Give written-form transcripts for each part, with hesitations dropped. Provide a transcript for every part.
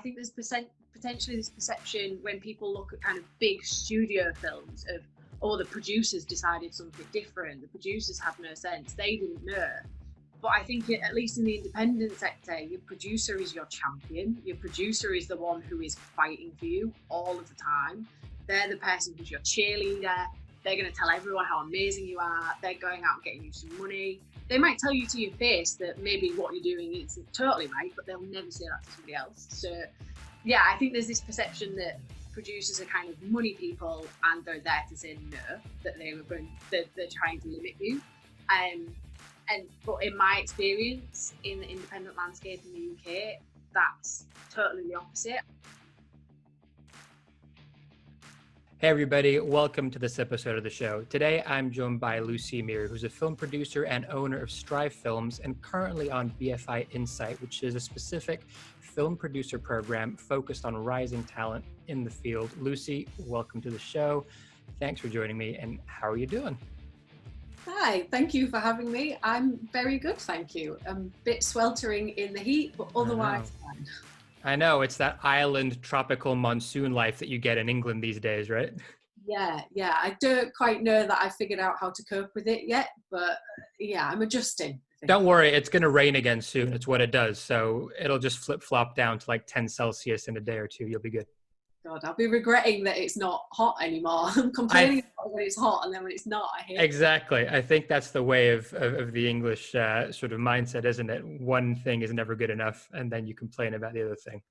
think there's potentially this perception when people look at kind of big studio films of, oh, the producers decided something different. The producers have no sense. They didn't know. But I think at least in the independent sector, your producer is your champion. Your producer is the one who is fighting for you all of the time. They're the person who's your cheerleader. They're going to tell everyone how amazing you are. They're going out and getting you some money. They might tell you to your face that maybe what you're doing isn't totally right, but they'll never say that to somebody else. So yeah, I think there's this perception that producers are kind of money people and they're there to say no, that they're trying to limit you. But in my experience in the independent landscape in the UK, that's totally the opposite. Hey everybody, welcome to this episode of the show. Today I'm joined by Meer, who's a film producer and owner of Strive Films and currently on BFI Insight, which is a specific film producer program focused on rising talent in the field. Lucy, welcome to the show. Thanks for joining me, and how are you doing? Hi, thank you for having me. I'm very good, thank you. I'm a bit sweltering in the heat, but otherwise fine. I know, it's that island tropical monsoon life that you get in England these days, right? Yeah. I don't quite know that I've figured out how to cope with it yet, but yeah, I'm adjusting. Don't worry, it's going to rain again soon. It's what it does. So it'll just flip-flop down to like 10 Celsius in a day or two. You'll be good. God, I'll be regretting that it's not hot anymore. I'm complaining about when it's hot, and then when it's not, I hate it. Exactly. I think that's the way of the English sort of mindset, isn't it? One thing is never good enough, and then you complain about the other thing.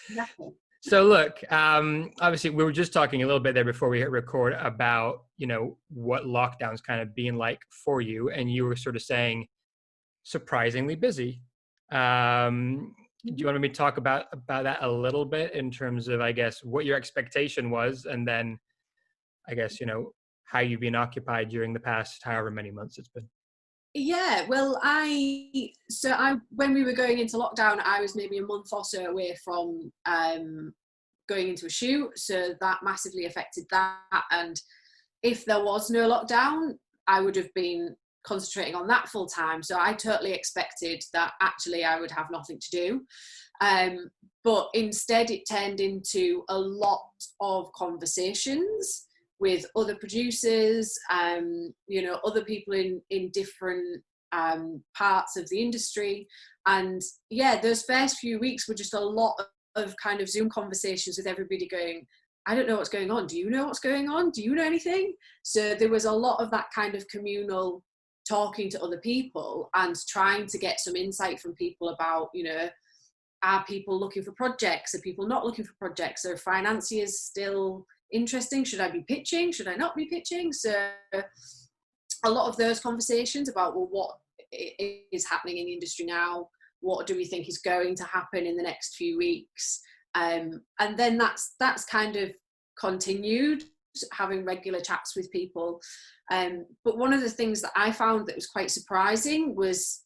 Exactly. So look, obviously we were just talking a little bit there before we hit record about, what lockdown's kind of being like for you, and you were sort of saying surprisingly busy. Do you want me to talk about that a little bit in terms of, I guess, what your expectation was, and then, I guess, how you've been occupied during the past however many months it's been? Yeah, well, when we were going into lockdown, I was maybe a month or so away from going into a shoot, so that massively affected that. And if there was no lockdown, I would have been concentrating on that full time. So I totally expected that actually I would have nothing to do. But instead it turned into a lot of conversations with other producers, other people in different parts of the industry. And yeah, those first few weeks were just a lot of kind of Zoom conversations with everybody going, I don't know what's going on. Do you know what's going on? Do you know anything? So there was a lot of that kind of communal talking to other people and trying to get some insight from people about, are people looking for projects? Are people not looking for projects? Are financiers still interesting? Should I be pitching? Should I not be pitching? So a lot of those conversations about, well, what is happening in the industry now? What do we think is going to happen in the next few weeks? And then that's kind of continued, having regular chats with people. But one of the things that I found that was quite surprising was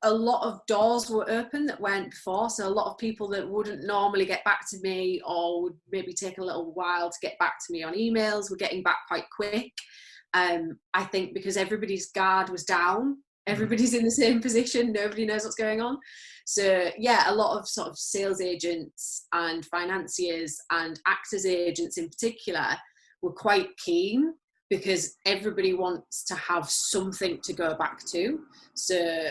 a lot of doors were open that weren't before. So a lot of people that wouldn't normally get back to me or would maybe take a little while to get back to me on emails were getting back quite quick. I think because everybody's guard was down, everybody's in the same position, nobody knows what's going on. So yeah, a lot of sort of sales agents and financiers and actors agents in particular were quite keen because everybody wants to have something to go back to. So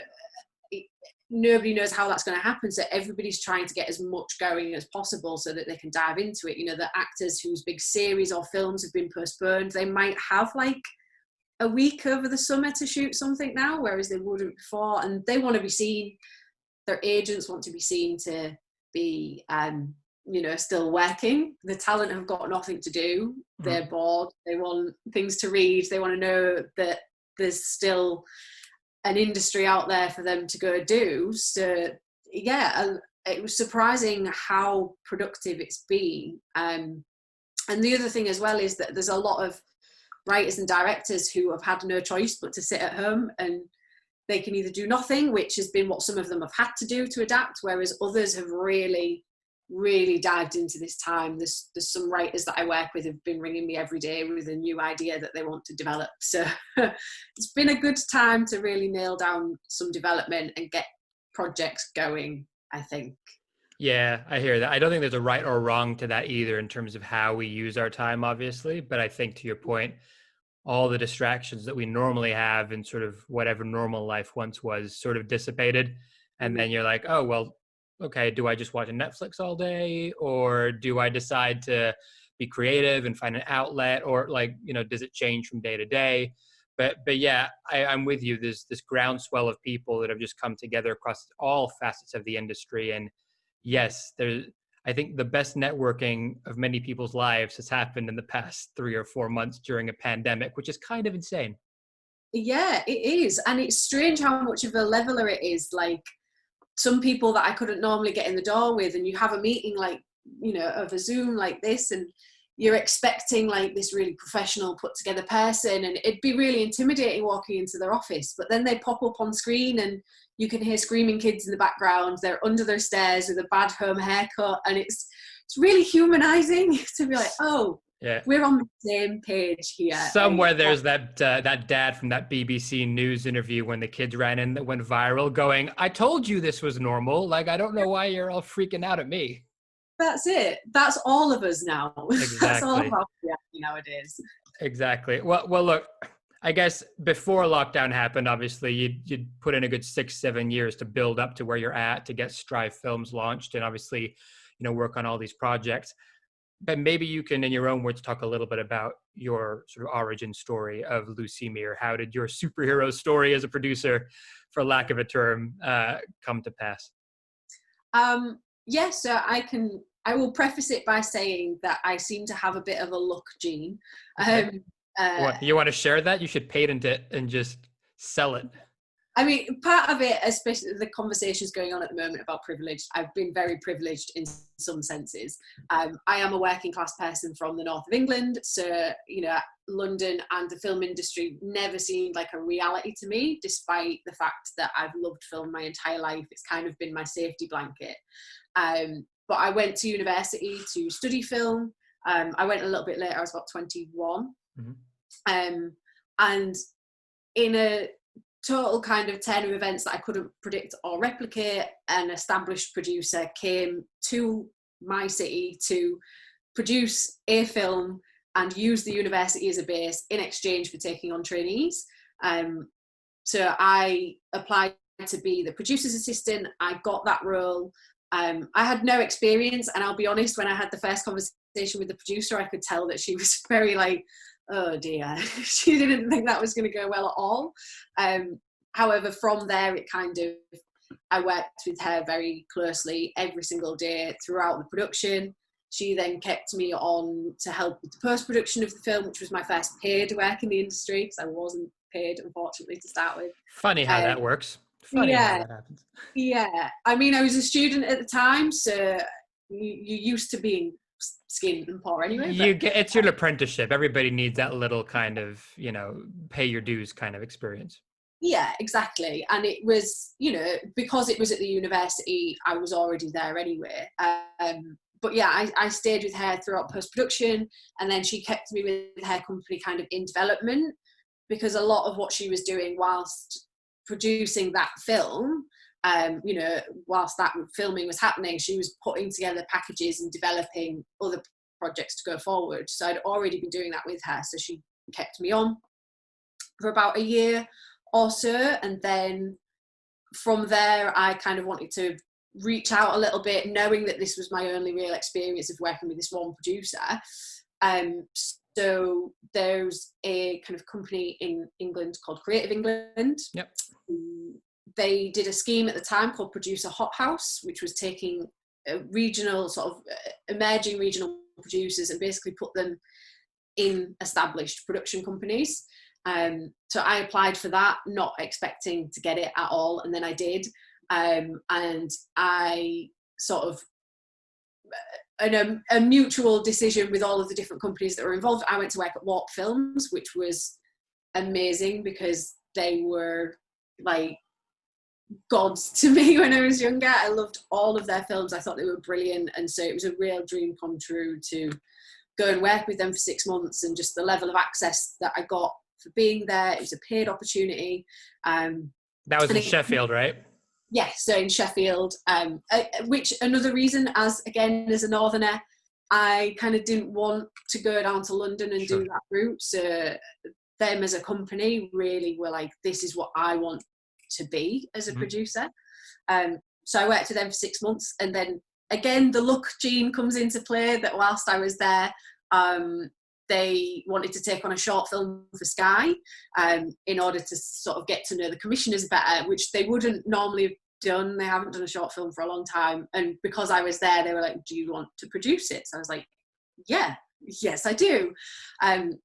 nobody knows how that's going to happen. So everybody's trying to get as much going as possible so that they can dive into it. The actors whose big series or films have been postponed, they might have like a week over the summer to shoot something now, whereas they wouldn't before. And they want to be seen. Their agents want to be seen to be, still working. The talent have got nothing to do. They're bored. They want things to read. They want to know that there's still an industry out there for them to go do. So yeah, it was surprising how productive it's been. And the other thing as well is that there's a lot of writers and directors who have had no choice but to sit at home, and they can either do nothing, which has been what some of them have had to do to adapt, whereas others have really dived into this time. There's some writers that I work with have been ringing me every day with a new idea that they want to develop. So it's been a good time to really nail down some development and get projects going I think. Yeah, I hear that. I don't think there's a right or wrong to that either in terms of how we use our time, obviously. But I think, to your point, all the distractions that we normally have in sort of whatever normal life once was sort of dissipated. And then you're like, oh, well, okay, do I just watch Netflix all day? Or do I decide to be creative and find an outlet? Or like, does it change from day to day? But yeah, I'm with you. There's this groundswell of people that have just come together across all facets of the industry. And yes, I think the best networking of many people's lives has happened in the past 3 or 4 months during a pandemic, which is kind of insane. Yeah, it is. And it's strange how much of a leveler it is. Like, some people that I couldn't normally get in the door with, and you have a meeting like, over Zoom like this, and you're expecting like this really professional put together person, and it'd be really intimidating walking into their office, but then they pop up on screen and you can hear screaming kids in the background. They're under their stairs with a bad home haircut, and it's really humanizing to be like, oh, yeah, we're on the same page here. Somewhere there's that dad from that BBC News interview when the kids ran in that went viral going, I told you this was normal. Like, I don't know why you're all freaking out at me. That's it. That's all of us now. Exactly. That's all of us nowadays. Exactly. Well, look, I guess before lockdown happened, obviously you'd put in a good 6-7 years to build up to where you're at, to get Strive Films launched, and obviously, work on all these projects. But maybe you can, in your own words, talk a little bit about your sort of origin story of Lucy Meer. How did your superhero story as a producer, for lack of a term, come to pass? So I will preface it by saying that I seem to have a bit of a luck gene. You want to share that? You should patent it and just sell it. I mean, part of it, especially the conversations going on at the moment about privilege, I've been very privileged in some senses. I am a working class person from the north of England, so, London and the film industry never seemed like a reality to me, despite the fact that I've loved film my entire life. It's kind of been my safety blanket. But I went to university to study film. I went a little bit later, I was about 21. Mm-hmm. And in a total kind of turn of events that I couldn't predict or replicate, an established producer came to my city to produce a film and use the university as a base in exchange for taking on trainees. So I applied to be the producer's assistant. I got that role. I had no experience, and I'll be honest, when I had the first conversation with the producer, I could tell that she was very like, oh dear, she didn't think that was going to go well at all. However, from there, I worked with her very closely every single day throughout the production. She then kept me on to help with the post-production of the film, which was my first paid work in the industry, because I wasn't paid, unfortunately, to start with. Funny how that works. Funny how that happens. Yeah. I mean, I was a student at the time, so you used to being skin and poor anyway. It's your apprenticeship. Everybody needs that little kind of, pay your dues kind of experience. Yeah, exactly. And it was, because it was at the university, I was already there anyway. But yeah, I stayed with her throughout post-production, and then she kept me with her company kind of in development, because a lot of what she was doing whilst producing that film, whilst that filming was happening, she was putting together packages and developing other projects to go forward. So I'd already been doing that with her, so she kept me on for about a year or so, and then from there I kind of wanted to reach out a little bit, knowing that this was my only real experience of working with this one producer. So there's a kind of company in England called Creative England. Yep. They did a scheme at the time called Producer Hothouse, which was taking a regional sort of emerging regional producers and basically put them in established production companies. So I applied for that, not expecting to get it at all, and then I did. And I sort of, a mutual decision with all of the different companies that were involved, I went to work at Warp Films, which was amazing because they were like gods to me when I was younger. I loved all of their films. I thought they were brilliant. And so it was a real dream come true to go and work with them for 6 months, and just the level of access that I got for being there. It was a paid opportunity. That was in Sheffield, right? Yes, so in Sheffield, which another reason, as a northerner, I kind of didn't want to go down to London and do that route. So them as a company really were like, this is what I want to be as a producer. So I worked with them for 6 months, and then again the luck gene comes into play, that whilst I was there, they wanted to take on a short film for Sky in order to sort of get to know the commissioners better, which they wouldn't normally have done. They haven't done a short film for a long time. And because I was there, they were like, do you want to produce it? So I was like, yes, I do.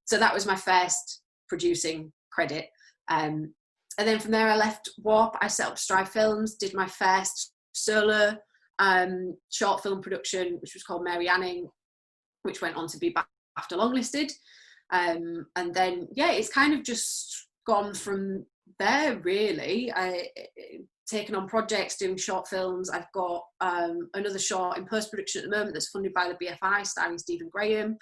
So that was my first producing credit. And then from there, I left Warp. I set up Strive Films, did my first solo short film production, which was called Mary Anning, which went on to be BAFTA longlisted. And then, it's kind of just gone from there, really. Taken on projects, doing short films. I've got another short in post-production at the moment that's funded by the BFI, starring Stephen Graham.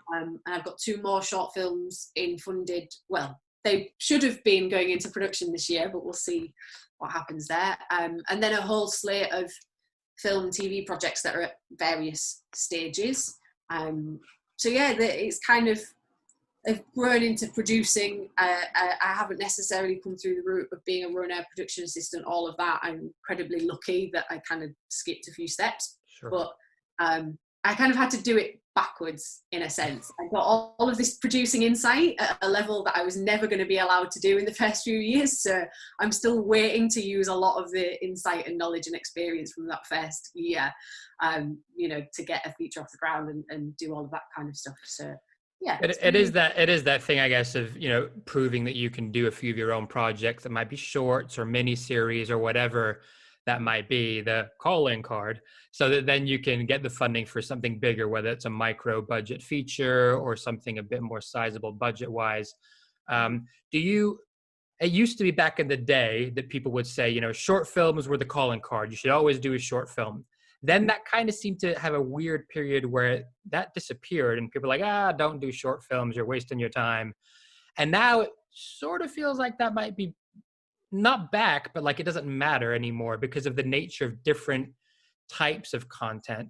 And I've got 2 more short films in funded, well, they should have been going into production this year, but we'll see what happens there. And then a whole slate of film and TV projects that are at various stages. It's kind of grown into producing. I haven't necessarily come through the route of being a runner, production assistant, all of that. I'm incredibly lucky that I kind of skipped a few steps. But I kind of had to do it backwards, in a sense. I got all of this producing insight at a level that I was never going to be allowed to do in the first few years. So I'm still waiting to use a lot of the insight and knowledge and experience from that first year, to get a feature off the ground and do all of that kind of stuff. So it is that thing, I guess, of proving that you can do a few of your own projects that might be shorts or mini series or whatever that might be, the calling card, so that then you can get the funding for something bigger, whether it's a micro budget feature or something a bit more sizable budget wise. It used to be back in the day that people would say, short films were the calling card. You should always do a short film. Then that kind of seemed to have a weird period where that disappeared and people were like, don't do short films, you're wasting your time. And now it sort of feels like that might be not back, but like it doesn't matter anymore because of the nature of different types of content.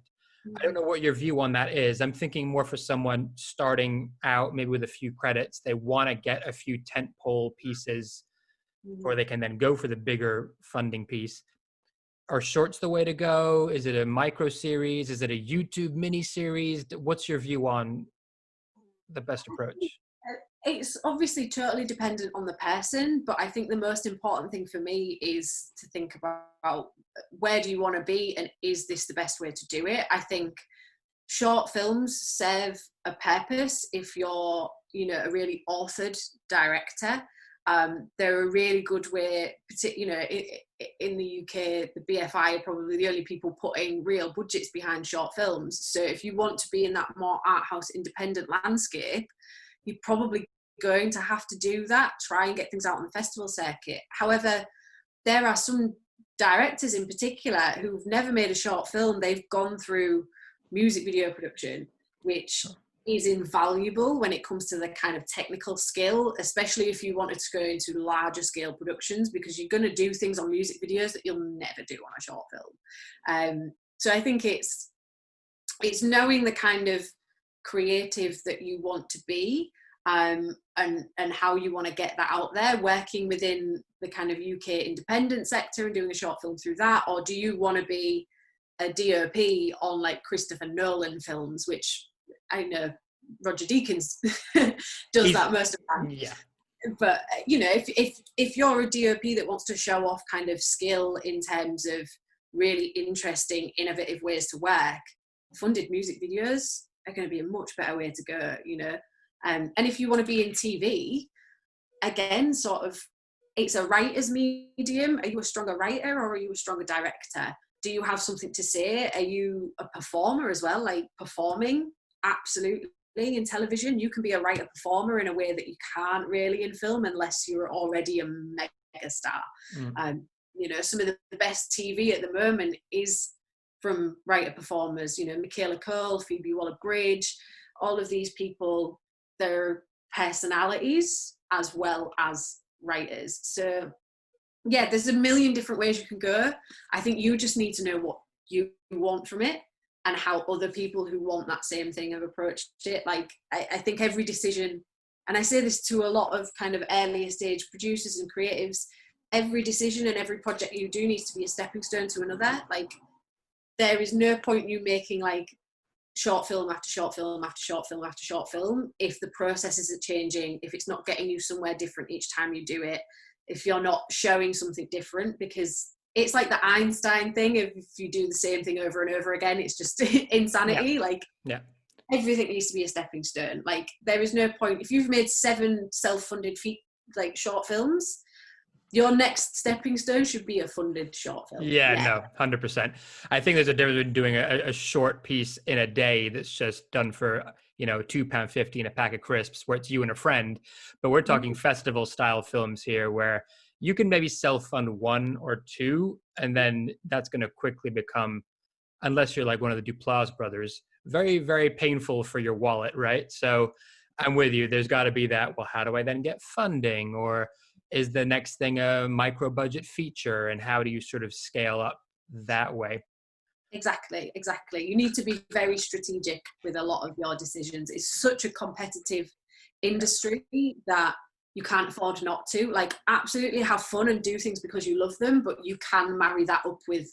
I don't know what your view on that is. I'm thinking more for someone starting out, maybe with a few credits, they want to get a few tentpole pieces before they can then go for the bigger funding piece. Are shorts the way to go? Is it a micro series? Is it a YouTube mini series? What's your view on the best approach? It's obviously totally dependent on the person, but I think the most important thing for me is to think about where do you want to be and is this the best way to do it? I think short films serve a purpose if you're, a really authored director. They're a really good way, in the UK, the BFI are probably the only people putting real budgets behind short films. So if you want to be in that more art house independent landscape, you're probably going to have to do that, try and get things out on the festival circuit. However, there are some directors in particular who've never made a short film. They've gone through music video production, which is invaluable when it comes to the kind of technical skill, especially if you wanted to go into larger scale productions, because you're going to do things on music videos that you'll never do on a short film. So I think it's knowing the kind of creative that you want to be, and how you want to get that out there, working within the kind of UK independent sector and doing a short film through that, or do you want to be a DOP on like Christopher Nolan films, which I know Roger Deakins does that most of the time. Yeah. But if you're a DOP that wants to show off kind of skill in terms of really interesting, innovative ways to work, funded music videos are going to be a much better way to go, and if you want to be in TV, again, sort of, it's a writer's medium. Are you a stronger writer or are you a stronger director? Do you have something to say? Are you a performer as well? Like performing, absolutely. In television, you can be a writer performer in a way that you can't really in film unless you're already a mega star. Some of the best TV at the moment is from writer performers. Michaela Cole, Phoebe Waller-Bridge, all of these people, they're personalities as well as writers. So yeah, there's a million different ways you can go. I think you just need to know what you want from it and how other people who want that same thing have approached it. Like, I think every decision, and I say this to a lot of kind of earlier stage producers and creatives, every decision and every project you do needs to be a stepping stone to another. Like, there is no point you making like short film after short film after short film after short film if the process isn't changing, if it's not getting you somewhere different each time you do it, if you're not showing something different, because it's like the Einstein thing. If you do the same thing over and over again, it's just insanity. Yeah. Like, Yeah. everything needs to be a stepping stone. Like, there is no point if you've made 7 self-funded like short films, your next stepping stone should be a funded short film. Yeah, no, 100%. I think there's a difference between doing a short piece in a day that's just done for, £2.50 and a pack of crisps, where it's you and a friend. But we're talking festival style films here, where you can maybe self-fund 1 or 2, and then that's going to quickly become, unless you're like one of the Duplass brothers, very, very painful for your wallet, right? So I'm with you. There's got to be that, well, how do I then get funding? Or is the next thing a micro budget feature? And how do you sort of scale up that way? Exactly. You need to be very strategic with a lot of your decisions. It's such a competitive industry that you can't afford not to. Like, absolutely have fun and do things because you love them, but you can marry that up with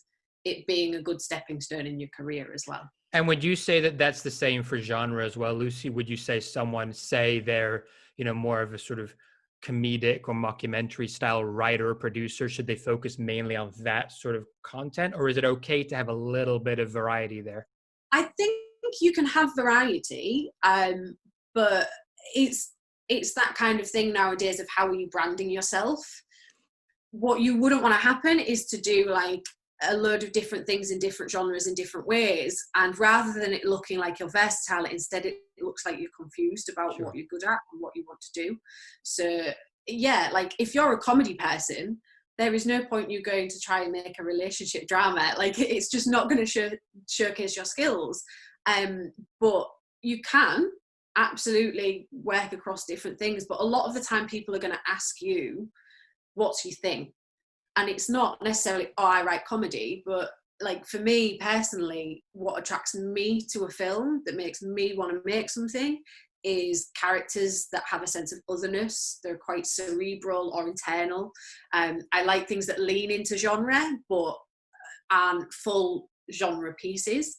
it being a good stepping stone in your career as well. And would you say that that's the same for genre as well, Lucy? Would you say they're, more of a sort of comedic or mockumentary style writer or producer? Should they focus mainly on that sort of content, or is it okay to have a little bit of variety there? I think you can have variety, but it's that kind of thing nowadays of how are you branding yourself. What you wouldn't want to happen is to do like a load of different things in different genres in different ways, and rather than it looking like you're versatile, instead it looks like you're confused about what you're good at and what you want to do. So yeah, like, if you're a comedy person, there is no point you going to try and make a relationship drama. Like, it's just not going to showcase your skills. But you can absolutely work across different things, but a lot of the time people are going to ask you, what's your thing? And it's not necessarily, oh, I write comedy, but like, for me personally, what attracts me to a film that makes me want to make something is characters that have a sense of otherness. They're quite cerebral or internal. I like things that lean into genre, but aren't full genre pieces.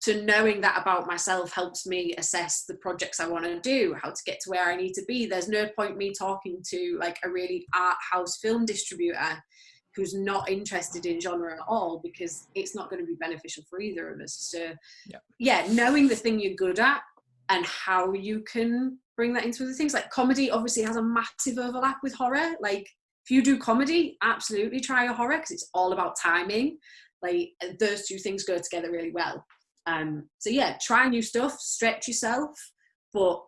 So knowing that about myself helps me assess the projects I want to do, how to get to where I need to be. There's no point me talking to like a really art house film distributor who's not interested in genre at all, because it's not going to be beneficial for either of us. So yeah, knowing the thing you're good at and how you can bring that into other things. Like, comedy obviously has a massive overlap with horror. Like, if you do comedy, absolutely try a horror, because it's all about timing. Like, those two things go together really well. So yeah, try new stuff, stretch yourself, but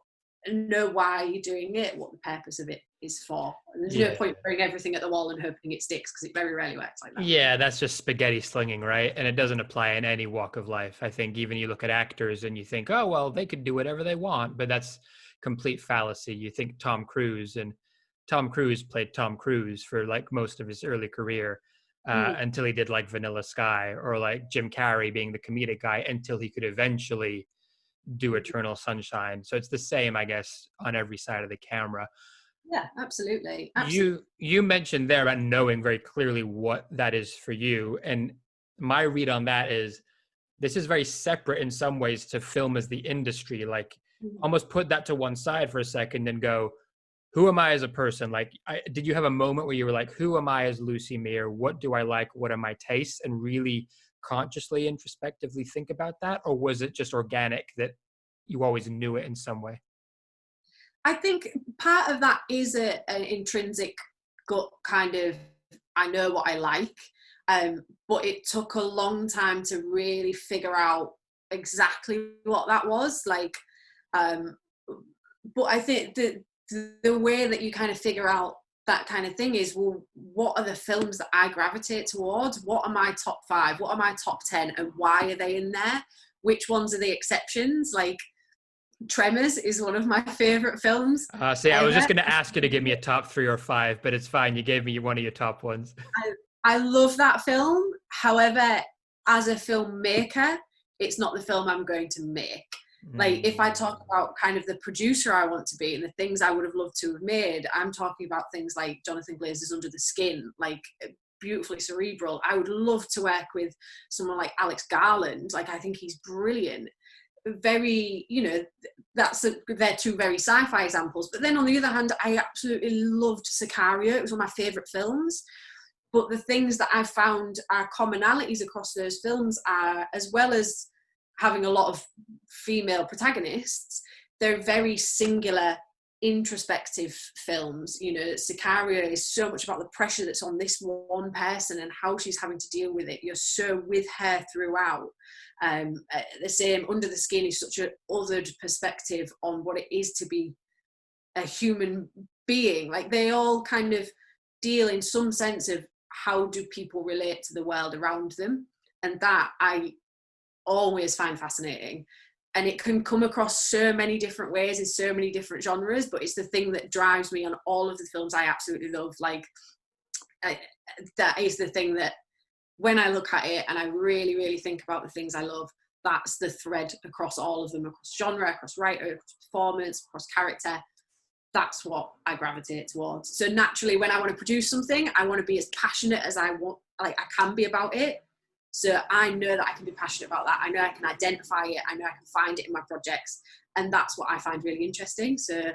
know why you're doing it, what the purpose of it is for. And there's no point throwing everything at the wall and hoping it sticks, because it very rarely works like that. Yeah, that's just spaghetti slinging, right? And it doesn't apply in any walk of life. I think even you look at actors and you think, oh, well, they could do whatever they want, but that's complete fallacy. You think Tom Cruise played Tom Cruise for like most of his early career. Until he did like Vanilla Sky, or like Jim Carrey being the comedic guy, until he could eventually do Eternal Sunshine. So it's the same, I guess, on every side of the camera. Yeah, absolutely. You mentioned there about knowing very clearly what that is for you. And my read on that is, this is very separate in some ways to film as the industry. Like, almost put that to one side for a second and go, who am I as a person? Like, did you have a moment where you were like, who am I as Lucy Meer? What do I like? What are my tastes? And really consciously, introspectively think about that? Or was it just organic that you always knew it in some way? I think part of that is an intrinsic gut kind of, I know what I like. But it took a long time to really figure out exactly what that was. Like, but I think that the way that you kind of figure out that kind of thing is, well, what are the films that I gravitate towards? What are my top 5? What are my top 10? And why are they in there? Which ones are the exceptions? Like, Tremors is one of my favorite films. See, I was just going to ask you to give me a top 3 or 5, but it's fine. You gave me one of your top ones. I love that film. However, as a filmmaker, it's not the film I'm going to make. Like, if I talk about kind of the producer I want to be and the things I would have loved to have made, I'm talking about things like Jonathan Glazer's Under the Skin, like beautifully cerebral. I would love to work with someone like Alex Garland. Like, I think he's brilliant. Very, you know, they're two very sci-fi examples. But then on the other hand, I absolutely loved Sicario. It was one of my favourite films. But the things that I've found are commonalities across those films are, as well as having a lot of female protagonists, they're very singular, introspective films. You know, Sicario is so much about the pressure that's on this one person and how she's having to deal with it. You're so with her throughout. The same, Under the Skin is such an othered perspective on what it is to be a human being. Like, they all kind of deal in some sense of how do people relate to the world around them, and that I always find fascinating. And it can come across so many different ways in so many different genres, but it's the thing that drives me on all of the films I absolutely love. Like, that is the thing that when I look at it and I really, really think about the things I love, that's the thread across all of them, across genre, across writer, across performance, across character. That's what I gravitate towards. So naturally, when I want to produce something, I want to be as passionate as I can be about it. So I know that I can be passionate about that. I know I can identify it. I know I can find it in my projects. And that's what I find really interesting. So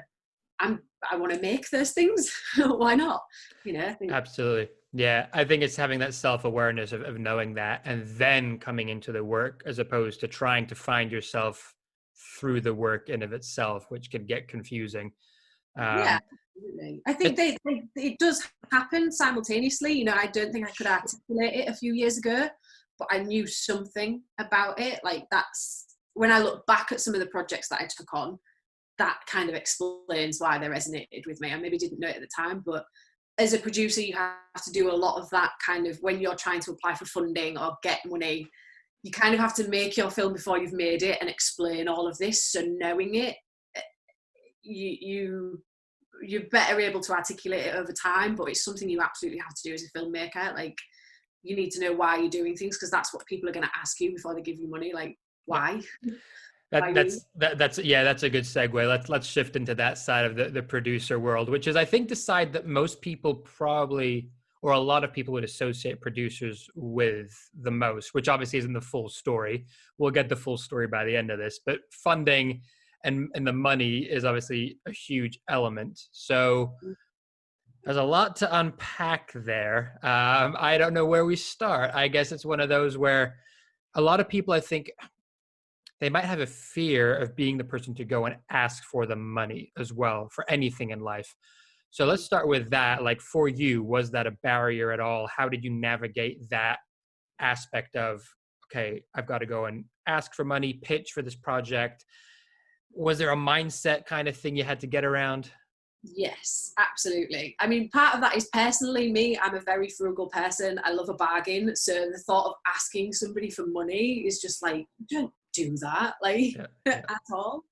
I want to make those things. Why not? You know, I think. Absolutely. Yeah. I think it's having that self-awareness of knowing that and then coming into the work, as opposed to trying to find yourself through the work in of itself, which can get confusing. Yeah, absolutely. I think it does happen simultaneously. You know, I don't think I could articulate it a few years ago, but I knew something about it. Like, that's when I look back at some of the projects that I took on, that kind of explains why they resonated with me. I maybe didn't know it at the time, but as a producer, you have to do a lot of that kind of, when you're trying to apply for funding or get money, you kind of have to make your film before you've made it and explain all of this. So knowing it, you're better able to articulate it over time, but it's something you absolutely have to do as a filmmaker. Like, you need to know why you're doing things, because that's what people are going to ask you before they give you money. Like, why? That's a good segue. Let's shift into that side of the producer world, which is, I think, the side that most people probably, or a lot of people would associate producers with the most, which obviously isn't the full story. We'll get the full story by the end of this, but funding and the money is obviously a huge element. So there's a lot to unpack there. I don't know where we start. I guess it's one of those where a lot of people, I think, they might have a fear of being the person to go and ask for the money as well for anything in life. So let's start with that. Like, for you, was that a barrier at all? How did you navigate that aspect of, okay, I've got to go and ask for money, pitch for this project? Was there a mindset kind of thing you had to get around? Yes, absolutely. I mean, part of that is personally me. I'm a very frugal person. I love a bargain. So the thought of asking somebody for money is just like, don't do that, like, at all.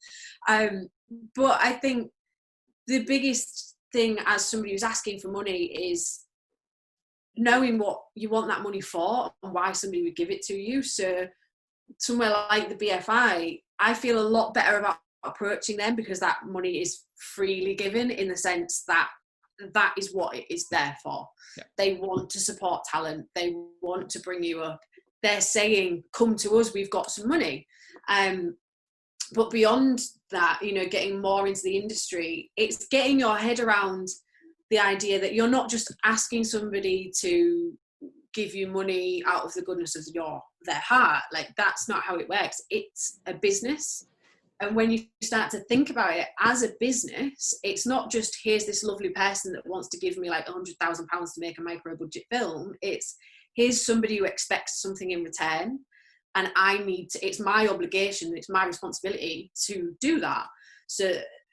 But I think the biggest thing as somebody who's asking for money is knowing what you want that money for and why somebody would give it to you. So somewhere like the BFI, I feel a lot better about approaching them because that money is freely given, in the sense that that is what it is there for. They want to support talent. They want to bring you up. They're saying, come to us, we've got some money. But beyond that, you know, getting more into the industry, it's getting your head around the idea that you're not just asking somebody to give you money out of the goodness of their heart. Like, that's not how it works. It's a business. And when you start to think about it as a business, it's not just, here's this lovely person that wants to give me like £100,000 to make a micro budget film. It's, here's somebody who expects something in return. And it's my obligation, it's my responsibility to do that. So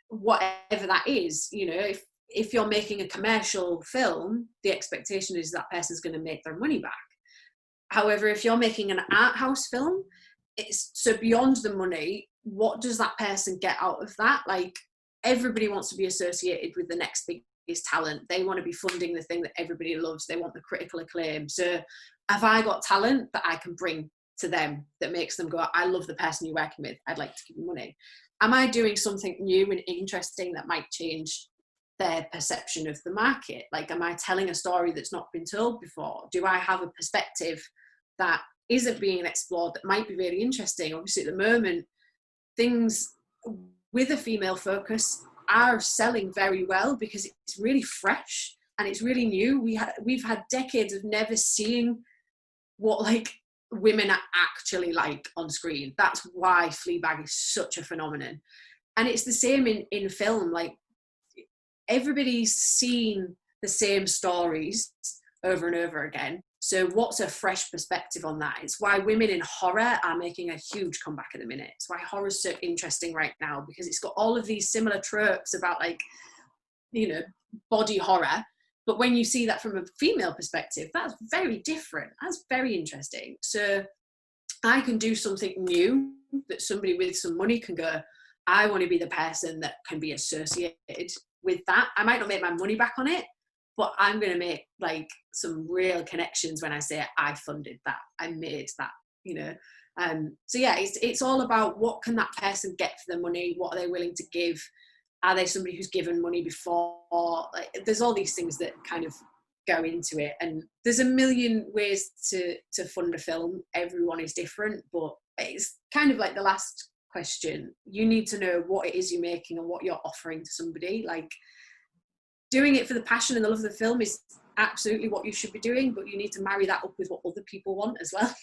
whatever that is, you know, if you're making a commercial film, the expectation is that person's going to make their money back. However, if you're making an art house film, it's so beyond the money, what does that person get out of that? Like, everybody wants to be associated with the next biggest talent. They want to be funding the thing that everybody loves. They want the critical acclaim. So have I got talent that I can bring to them that makes them go, I love the person you're working with, I'd like to give you money? Am I doing something new and interesting that might change their perception of the market? Like, am I telling a story that's not been told before? Do I have a perspective that isn't being explored that might be really interesting? Obviously, at the moment, things with a female focus are selling very well because it's really fresh and it's really new. We've had decades of never seeing what like women are actually like on screen. That's why Fleabag is such a phenomenon. And it's the same in film. Like, everybody's seen the same stories over and over again. So what's a fresh perspective on that? It's why women in horror are making a huge comeback at the minute. It's why horror's so interesting right now, because it's got all of these similar tropes about, like, you know, body horror. But when you see that from a female perspective, that's very different. That's very interesting. So I can do something new that somebody with some money can go, I want to be the person that can be associated with that. I might not make my money back on it, but I'm going to make like some real connections when I say I funded that, I made that, you know. So yeah, it's all about what can that person get for their money? What are they willing to give? Are they somebody who's given money before? Like, there's all these things that kind of go into it, and there's a million ways to fund a film. Everyone is different, but it's kind of like the last question. You need to know what it is you're making and what you're offering to somebody. Like, doing it for the passion and the love of the film is absolutely what you should be doing, but you need to marry that up with what other people want as well.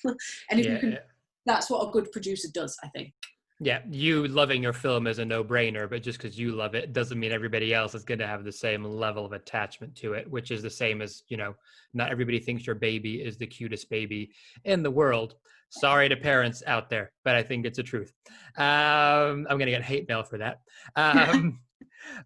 And if you can, that's what a good producer does, I think. Yeah, you loving your film is a no-brainer, but just because you love it doesn't mean everybody else is going to have the same level of attachment to it, which is the same as, you know, not everybody thinks your baby is the cutest baby in the world. Sorry to parents out there, but I think it's the truth. I'm going to get hate mail for that.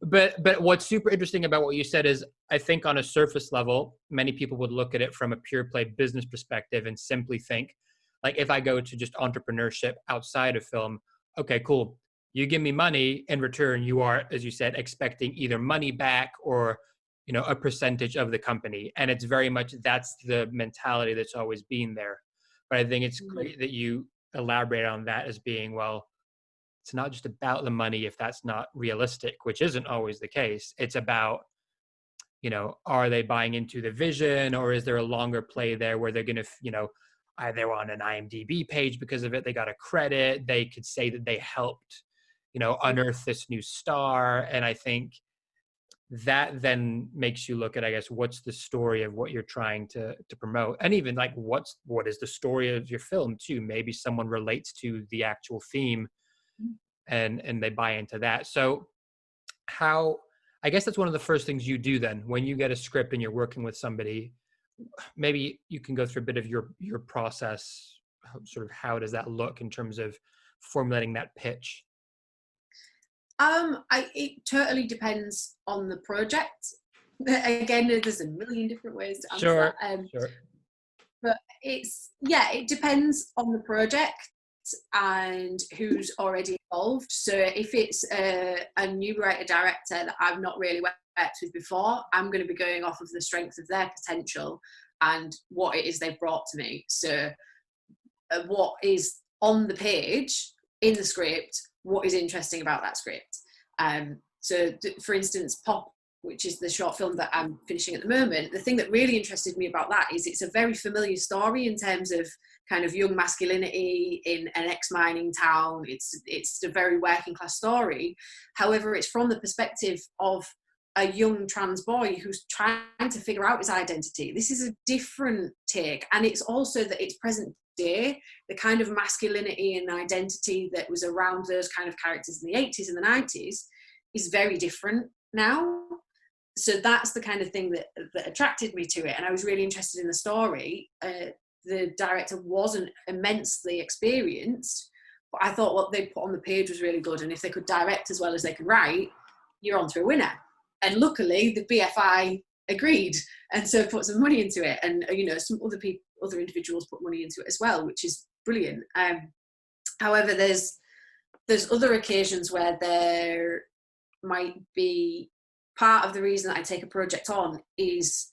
But what's super interesting about what you said is, I think on a surface level, many people would look at it from a pure play business perspective and simply think, like, if I go to just entrepreneurship outside of film, okay, cool. You give me money, in return, you are, as you said, expecting either money back or, you know, a percentage of the company. And it's very much, that's the mentality that's always been there. But I think it's great that you elaborate on that as being, well, it's not just about the money if that's not realistic, which isn't always the case. It's about, you know, are they buying into the vision, or is there a longer play there where they're going to, you know, they're on an IMDb page because of it, they got a credit, they could say that they helped, you know, unearth this new star. And I think that then makes you look at, I guess, what's the story of what you're trying to promote, and even like what is the story of your film too. Maybe someone relates to the actual theme and they buy into that. So how, I guess that's one of the first things you do then when you get a script and you're working with somebody. Maybe you can go through a bit of your process, sort of how does that look in terms of formulating that pitch? It totally depends on the project. Again, there's a million different ways to answer that. Sure. But it depends on the project and who's already involved. So if it's a new writer-director that I've not really worked with before, I'm going to be going off of the strength of their potential and what it is they've brought to me. So what is on the page, in the script, what is interesting about that script. So for instance, Pop, which is the short film that I'm finishing at the moment, the thing that really interested me about that is it's a very familiar story in terms of kind of young masculinity in an ex-mining town. It's a very working class story. However, it's from the perspective of a young trans boy who's trying to figure out his identity. This is a different take. And it's also that it's present day, the kind of masculinity and identity that was around those kind of characters in the 80s and the 90s is very different now. So that's the kind of thing that attracted me to it. And I was really interested in the story. The director wasn't immensely experienced, but I thought what they put on the page was really good. And if they could direct as well as they could write, you're on to a winner. And luckily the BFI agreed, and so put some money into it. And, you know, some other individuals put money into it as well, which is brilliant. However, there's there's other occasions where there might be part of the reason that I take a project on is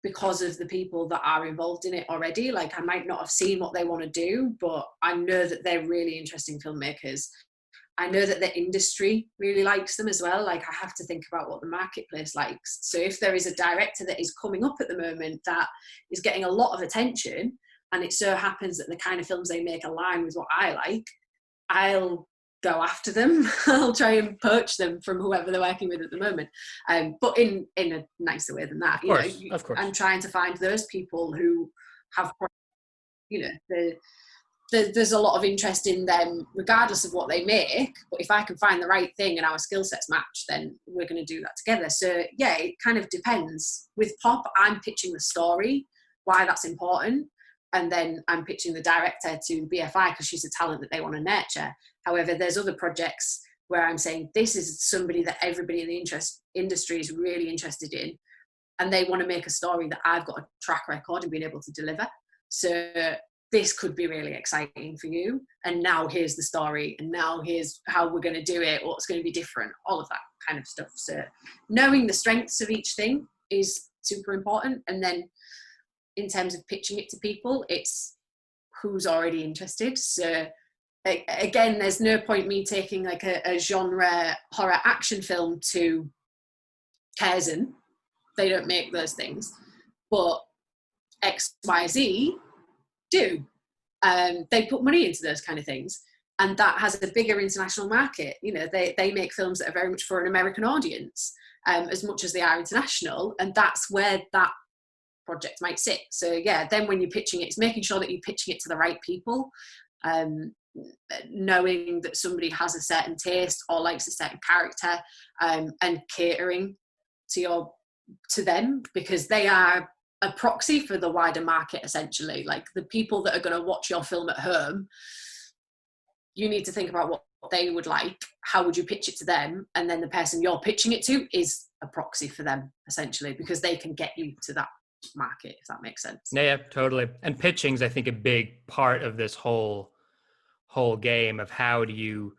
because of the people that are involved in it already. Like, I might not have seen what they want to do, but I know that they're really interesting filmmakers. I know that the industry really likes them as well. Like, I have to think about what the marketplace likes. So if there is a director that is coming up at the moment that is getting a lot of attention, and it so happens that the kind of films they make align with what I like, I'll go after them. I'll try and poach them from whoever they're working with at the moment. But in a nicer way than that. Of course. I'm trying to find those people who have, there's a lot of interest in them regardless of what they make, but if I can find the right thing and our skill sets match, then we're going to do that together. So yeah, it kind of depends. With pop, I'm pitching the story, why that's important, and then I'm pitching the director to BFI because she's a talent that they want to nurture. However, there's other projects where I'm saying this is somebody that everybody in the industry is really interested in, and they want to make a story that I've got a track record in being able to deliver. So this could be really exciting for you. And now here's the story. And now here's how we're going to do it. What's going to be different, all of that kind of stuff. So knowing the strengths of each thing is super important. And then in terms of pitching it to people, it's who's already interested. So again, there's no point me taking like a genre horror action film to Curzon. They don't make those things. But XYZ do. They put money into those kind of things, and that has a bigger international market. They make films that are very much for an American audience, as much as they are international, and that's where that project might sit. So yeah, then when you're pitching it, it's making sure that you're pitching it to the right people, knowing that somebody has a certain taste or likes a certain character, and catering to them, because they are a proxy for the wider market, essentially. Like, the people that are going to watch your film at home, you need to think about what they would like, how would you pitch it to them, and then the person you're pitching it to is a proxy for them, essentially, because they can get you to that market, if that makes sense. Yeah, totally. And pitching's, I think, a big part of this whole game of how do you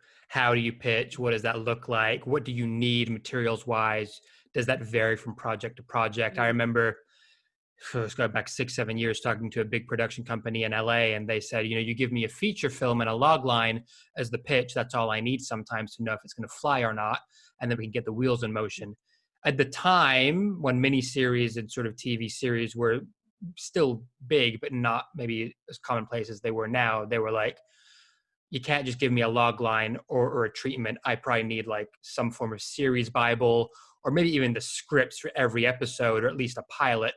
pitch? What does that look like? What do you need materials wise? Does that vary from project to project? I remember, let's go back 6-7 years, talking to a big production company in LA, and they said, you give me a feature film and a log line as the pitch. That's all I need sometimes to know if it's going to fly or not. And then we can get the wheels in motion. At the time when miniseries and sort of TV series were still big, but not maybe as commonplace as they were now, they were like, you can't just give me a log line or a treatment. I probably need like some form of series Bible, or maybe even the scripts for every episode, or at least a pilot.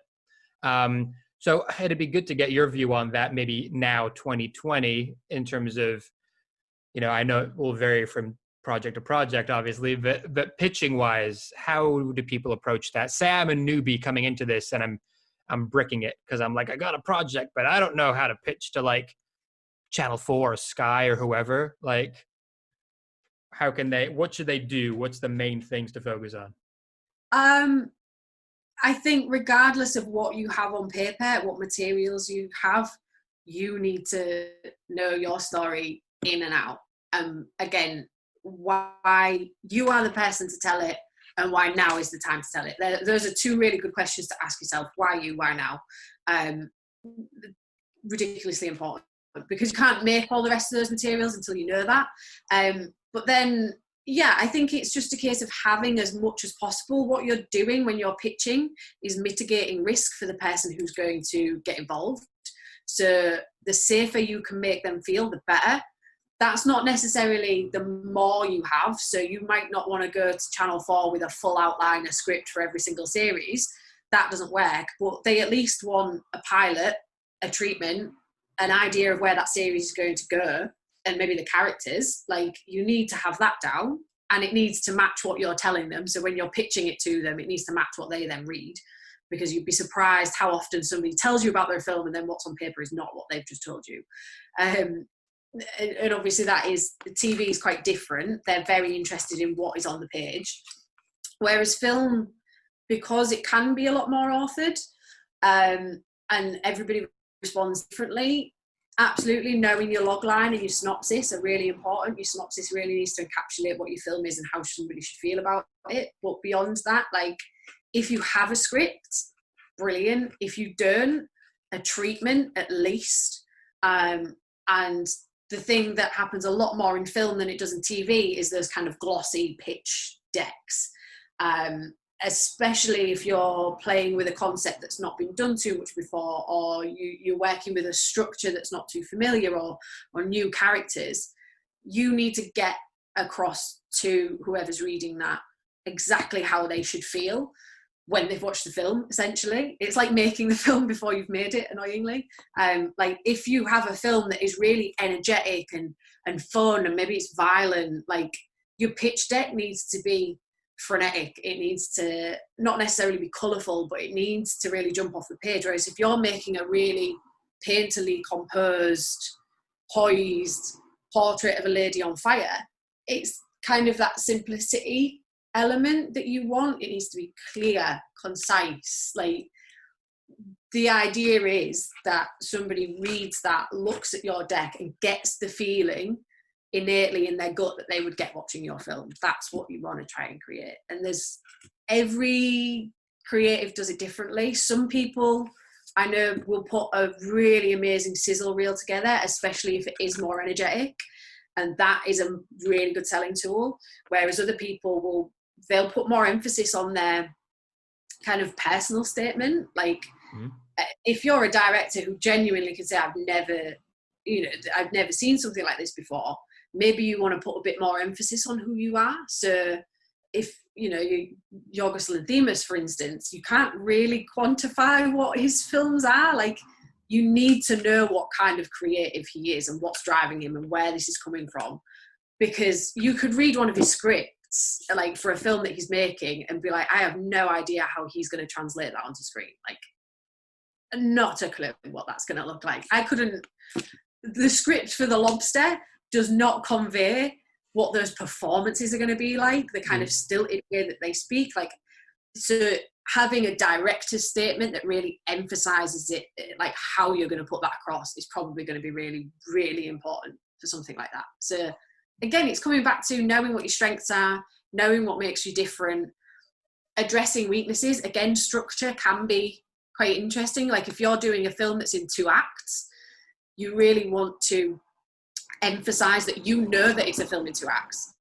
So it'd be good to get your view on that, maybe now 2020, in terms of, I know it will vary from project to project, obviously, but pitching wise, how do people approach that? Say I'm a newbie coming into this and I'm bricking it because I'm like, I got a project, but I don't know how to pitch to like Channel 4 or Sky or whoever. Like, what should they do? What's the main things to focus on? I think regardless of what you have on paper, what materials you have, you need to know your story in and out. Again, why you are the person to tell it, and why now is the time to tell it. Those are two really good questions to ask yourself. Why you? Why now? Ridiculously important, because you can't make all the rest of those materials until you know that. But then, yeah, I think it's just a case of having as much as possible. What you're doing when you're pitching is mitigating risk for the person who's going to get involved. So the safer you can make them feel, the better. That's not necessarily the more you have. So you might not want to go to Channel 4 with a full outline, a script for every single series. That doesn't work. But they at least want a pilot, a treatment, an idea of where that series is going to go, and maybe the characters. Like, you need to have that down, and it needs to match what you're telling them. So when you're pitching it to them, it needs to match what they then read, because you'd be surprised how often somebody tells you about their film and then what's on paper is not what they've just told you. And obviously the TV is quite different. They're very interested in what is on the page. Whereas film, because it can be a lot more authored, and everybody responds differently, absolutely, knowing your logline and your synopsis are really important. Your synopsis really needs to encapsulate what your film is and how somebody should feel about it. But beyond that, like, if you have a script, brilliant. If you don't, a treatment at least. And the thing that happens a lot more in film than it does in TV is those kind of glossy pitch decks. Especially if you're playing with a concept that's not been done too much before, or you're working with a structure that's not too familiar, or new characters, you need to get across to whoever's reading that exactly how they should feel when they've watched the film. Essentially, it's like making the film before you've made it, annoyingly. Like, if you have a film that is really energetic and fun, and maybe it's violent, like, your pitch deck needs to be frenetic. It needs to not necessarily be colourful, but it needs to really jump off the page. Whereas if you're making a really painterly composed, poised portrait of a lady on fire, it's kind of that simplicity element that you want. It needs to be clear, concise. Like, the idea is that somebody reads that, looks at your deck, and gets the feeling innately in their gut that they would get watching your film. That's what you want to try and create. And every creative does it differently. Some people I know will put a really amazing sizzle reel together, especially if it is more energetic, and that is a really good selling tool. Whereas other people they'll put more emphasis on their kind of personal statement. Like, if you're a director who genuinely can say, I've never seen something like this before, maybe you want to put a bit more emphasis on who you are. So if, Yorgos Lanthimos, for instance, you can't really quantify what his films are. Like, you need to know what kind of creative he is and what's driving him and where this is coming from. Because you could read one of his scripts, like, for a film that he's making, and be like, I have no idea how he's going to translate that onto screen. Like, not a clue what that's going to look like. The script for The Lobster does not convey what those performances are going to be like, the kind of stilted way that they speak. Like, so having a director's statement that really emphasizes it, like how you're going to put that across, is probably going to be really, really important for something like that. So again, it's coming back to knowing what your strengths are, knowing what makes you different, addressing weaknesses. Again, structure can be quite interesting. Like, if you're doing a film that's in 2 acts, you really want to emphasize that that it's a film in 2 acts,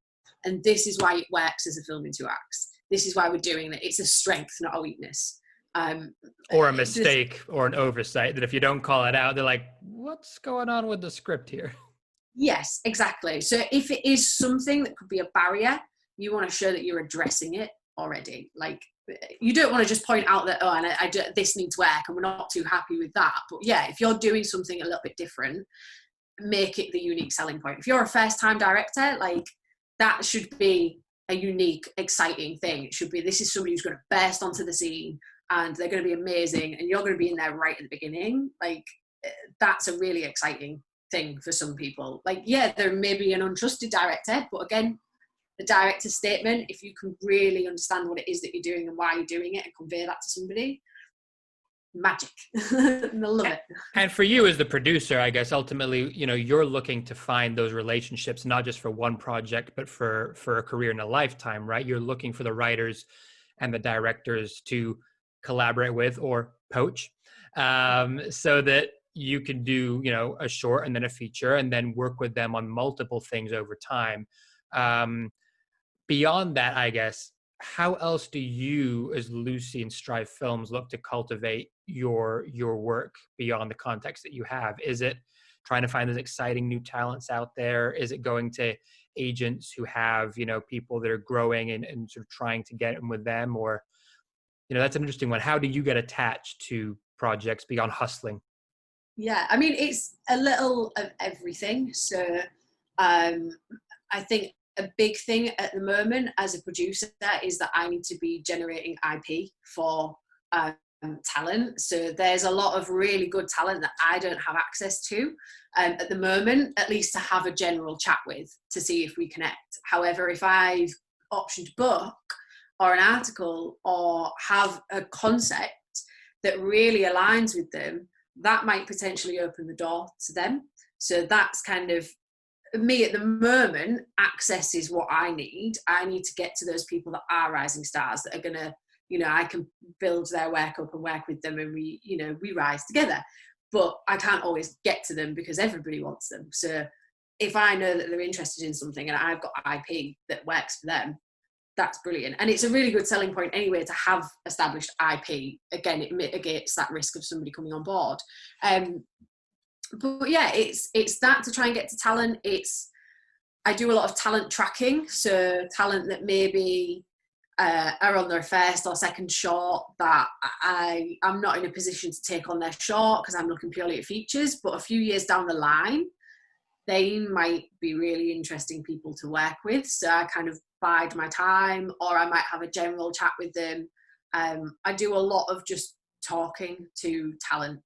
and this is why it works as a film in 2 acts. This is why we're doing it. It's a strength, not a weakness. Or a mistake or an oversight that if you don't call it out, they're like, what's going on with the script here? Yes, exactly. So if it is something that could be a barrier, you want to show that you're addressing it already. Like, you don't want to just point out that, this needs work and we're not too happy with that. But yeah, if you're doing something a little bit different, make it the unique selling point. If you're a first-time director, like, that should be a unique, exciting thing. It should be, this is somebody who's going to burst onto the scene and they're going to be amazing, and you're going to be in there right at the beginning. Like, that's a really exciting thing for some people. Like, yeah, there may be an untrusted director, but again, the director's statement, if you can really understand what it is that you're doing and why you're doing it and convey that to somebody, magic. They'll love it. And for you as the producer, I guess ultimately, you're looking to find those relationships, not just for one project, but for a career and a lifetime, right? You're looking for the writers and the directors to collaborate with or poach, so that you can do, a short and then a feature, and then work with them on multiple things over time. Beyond that, I guess, how else do you as Lucy and Strive Films look to cultivate your work beyond the context that you have? Is it trying to find those exciting new talents out there? Is it going to agents who have, people that are growing and sort of trying to get in with them? Or, that's an interesting one. How do you get attached to projects beyond hustling? Yeah, I mean, it's a little of everything. So I think a big thing at the moment as a producer is that I need to be generating IP for talent. So there's a lot of really good talent that I don't have access to at the moment, at least to have a general chat with, to see if we connect. However, if I've optioned a book or an article or have a concept that really aligns with them, that might potentially open the door to them. So that's kind of me at the moment. Access is what I need. I need to get to those people that are rising stars, that are going to, I can build their work up and work with them, and we rise together. But I can't always get to them because everybody wants them. So if I know that they're interested in something and I've got IP that works for them, that's brilliant. And it's a really good selling point anyway to have established IP. Again, it mitigates that risk of somebody coming on board. But yeah, it's that, to try and get to talent. I do a lot of talent tracking. So talent that maybe are on their first or second short that I'm not in a position to take on their short because I'm looking purely at features, but a few years down the line, they might be really interesting people to work with. So I kind of bide my time, or I might have a general chat with them. I do a lot of just talking to talent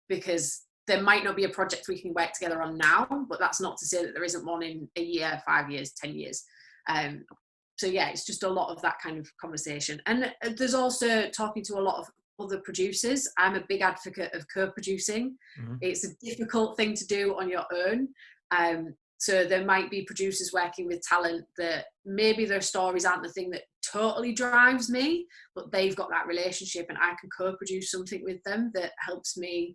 because there might not be a project we can work together on now, but that's not to say that there isn't one in a year, 5 years, 10 years. So yeah, it's just a lot of that kind of conversation. And there's also talking to a lot of other producers. I'm a big advocate of co-producing. Mm-hmm. It's a difficult thing to do on your own. So there might be producers working with talent that maybe their stories aren't the thing that totally drives me, but they've got that relationship and I can co-produce something with them that helps me,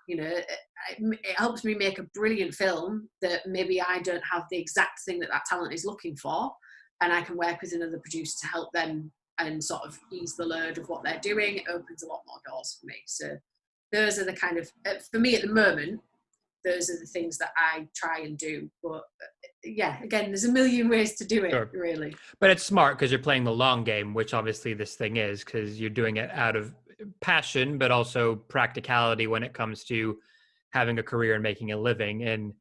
it helps me make a brilliant film that maybe I don't have the exact thing that talent is looking for. And I can work with another producer to help them and sort of ease the load of what they're doing. It opens a lot more doors for me. So those are the kind of, for me at the moment, those are the things that I try and do. But yeah, again, there's a million ways to do it, sure. Really. But it's smart because you're playing the long game, which obviously this thing is, because you're doing it out of passion, but also practicality when it comes to having a career and making a living. And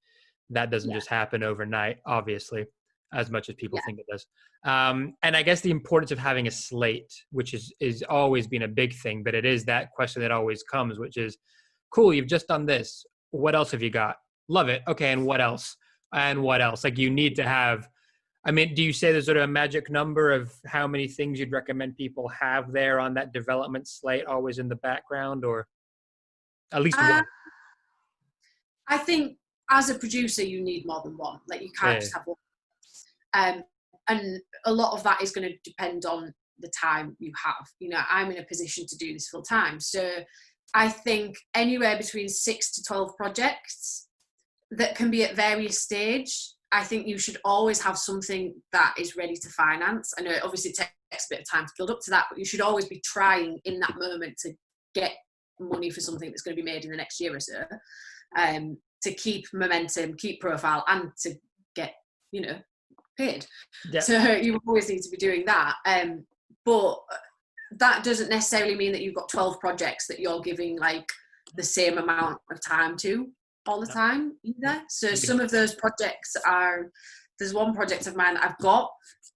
that doesn't just happen overnight, obviously, as much as people think it does. And I guess the importance of having a slate, which is always been a big thing, but it is that question that always comes, which is, cool, you've just done this. What else have you got? Love it. Okay, and what else? And what else? Like, you need to have, I mean, do you say there's sort of a magic number of how many things you'd recommend people have there on that development slate, always in the background, or at least one? I think as a producer, you need more than one. Like, you can't just have one. And a lot of that is going to depend on the time you have. I'm in a position to do this full time. So I think anywhere between 6 to 12 projects that can be at various stage. I think you should always have something that is ready to finance. I know obviously it takes a bit of time to build up to that, but you should always be trying in that moment to get money for something that's going to be made in the next year or so, to keep momentum, keep profile, and to get, paid. Yep. So you always need to be doing that. But that doesn't necessarily mean that you've got 12 projects that you're giving like the same amount of time to all the time either. So some of those projects there's one project of mine I've got,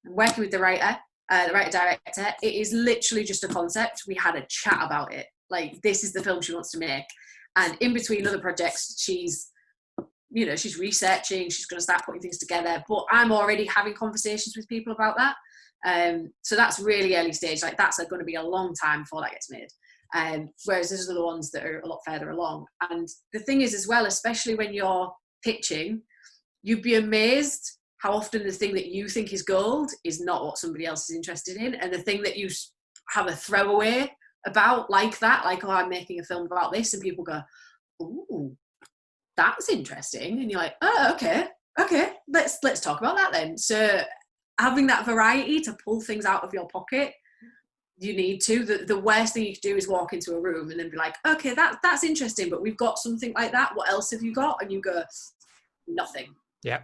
I'm working with the writer director. It is literally just a concept. We had a chat about it. Like, this is the film she wants to make. And in between other projects, she's researching, she's going to start putting things together, but I'm already having conversations with people about that. So that's really early stage. Like, that's going to be a long time before that gets made. Whereas there's other ones that are a lot further along. And the thing is as well, especially when you're pitching, you'd be amazed how often the thing that you think is gold is not what somebody else is interested in. And the thing that you have a throwaway about like that, like, oh, I'm making a film about this, and people go, ooh, that's interesting. And you're like, oh, okay, let's talk about that then. So having that variety to pull things out of your pocket, you need to. The worst thing you can do is walk into a room and then be like, okay, that's interesting, but we've got something like that. What else have you got? And you go, nothing. Yeah.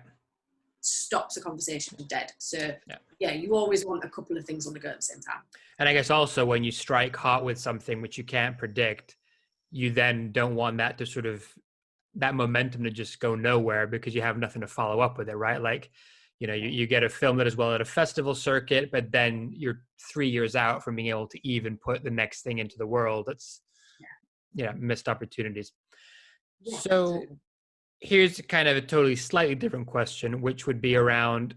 Stops the conversation dead. So yeah, you always want a couple of things on the go at the same time. And I guess also when you strike hot with something which you can't predict, you then don't want that to sort of, that momentum to just go nowhere because you have nothing to follow up with it, right? Like, you get a film that is well at a festival circuit, but then you're 3 years out from being able to even put the next thing into the world. That's missed opportunities. Yeah, so here's kind of a totally slightly different question, which would be around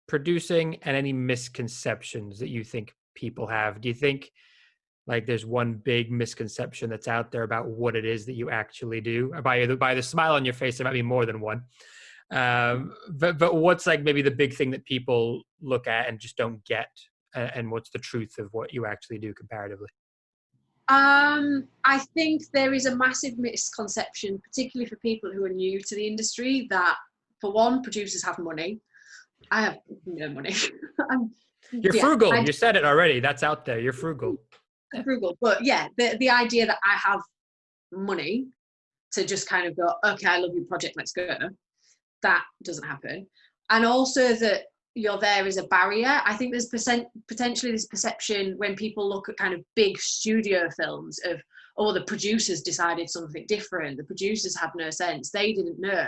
producing and any misconceptions that you think people have. Do you think, like there's one big misconception that's out there about what it is that you actually do. By the smile on your face, there might be more than one. But what's like maybe the big thing that people look at and just don't get, and what's the truth of what you actually do comparatively? I think there is a massive misconception, particularly for people who are new to the industry, that for one, producers have money. I have no money. You're frugal. You said it already. That's out there. You're frugal. Frugal. But yeah, the idea that I have money to just kind of go, okay, I love your project, let's go, that doesn't happen. And also that you're there is a barrier. I think there's potentially this perception when people look at kind of big studio films of, oh, the producers decided something different. The producers had no sense. They didn't know.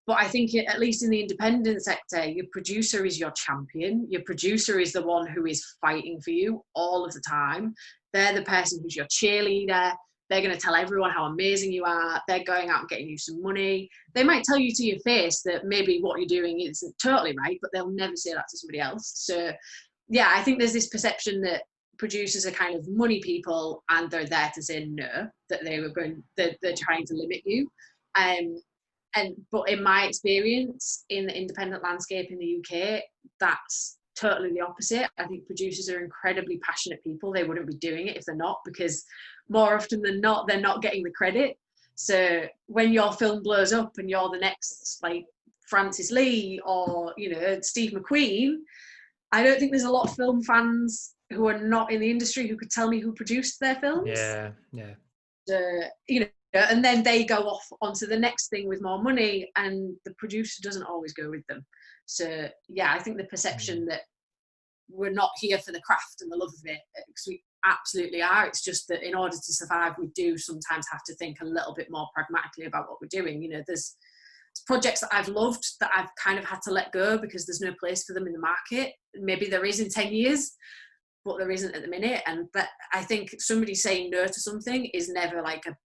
But I think at least in the independent sector, your producer is your champion. Your producer is the one who is fighting for you all of the time. They're the person who's your cheerleader. They're going to tell everyone how amazing you are. They're going out and getting you some money. They might tell you to your face that maybe what you're doing isn't totally right, but they'll never say that to somebody else. So yeah, I think there's this perception that producers are kind of money people and they're there to say no, that they're trying to limit you. But in my experience in the independent landscape in the UK, that's totally the opposite. I think producers are incredibly passionate people. They wouldn't be doing it if they're not, because more often than not, they're not getting the credit. So when your film blows up and you're the next like Francis Lee or, you know, Steve McQueen, I don't think there's a lot of film fans who are not in the industry who could tell me who produced their films. Yeah. You know, and then they go off onto the next thing with more money, and the producer doesn't always go with them. So yeah, I think the perception that we're not here for the craft and the love of it, because we absolutely are. It's just that in order to survive, we do sometimes have to think a little bit more pragmatically about what we're doing. You know, there's projects that I've loved that I've kind of had to let go because there's no place for them in the market. Maybe there is in 10 years, but there isn't at the minute. And that, I think somebody saying no to something is never like a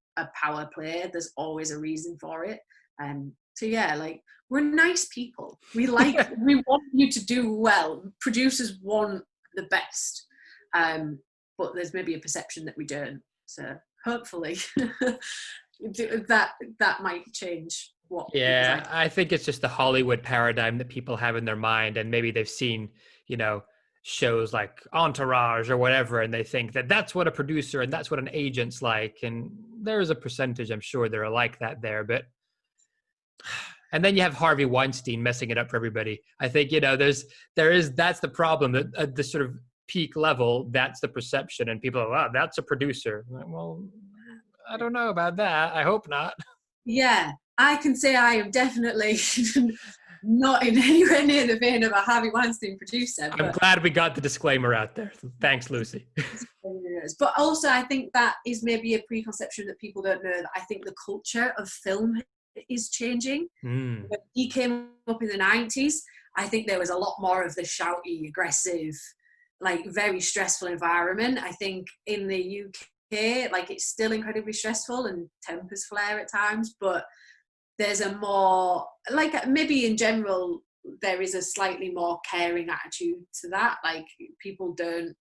power play. There's always a reason for it. So yeah, like, we're nice people. We want you to do well. Producers want the best. But there's maybe a perception that we don't. So hopefully that might change what. Yeah, I think it's just the Hollywood paradigm that people have in their mind, and maybe they've seen, you know, shows like Entourage or whatever, and they think that that's what a producer and that's what an agent's like. And there's a percentage, I'm sure, there are like that there, but. And then you have Harvey Weinstein messing it up for everybody. I think, you know, that's the problem, that at this sort of peak level, that's the perception, and people are, wow, that's a producer. Well, I don't know about that. I hope not. Yeah, I can say I am definitely not in anywhere near the vein of a Harvey Weinstein producer. I'm glad we got the disclaimer out there. Thanks, Lucy. But also, I think that is maybe a preconception that people don't know, that I think the culture of film is changing. When he came up in the 90s, I think there was a lot more of the shouty, aggressive, like very stressful environment. I think in the UK, like, it's still incredibly stressful and tempers flare at times, but there's a more, like, maybe in general, there is a slightly more caring attitude to that. Like, people they're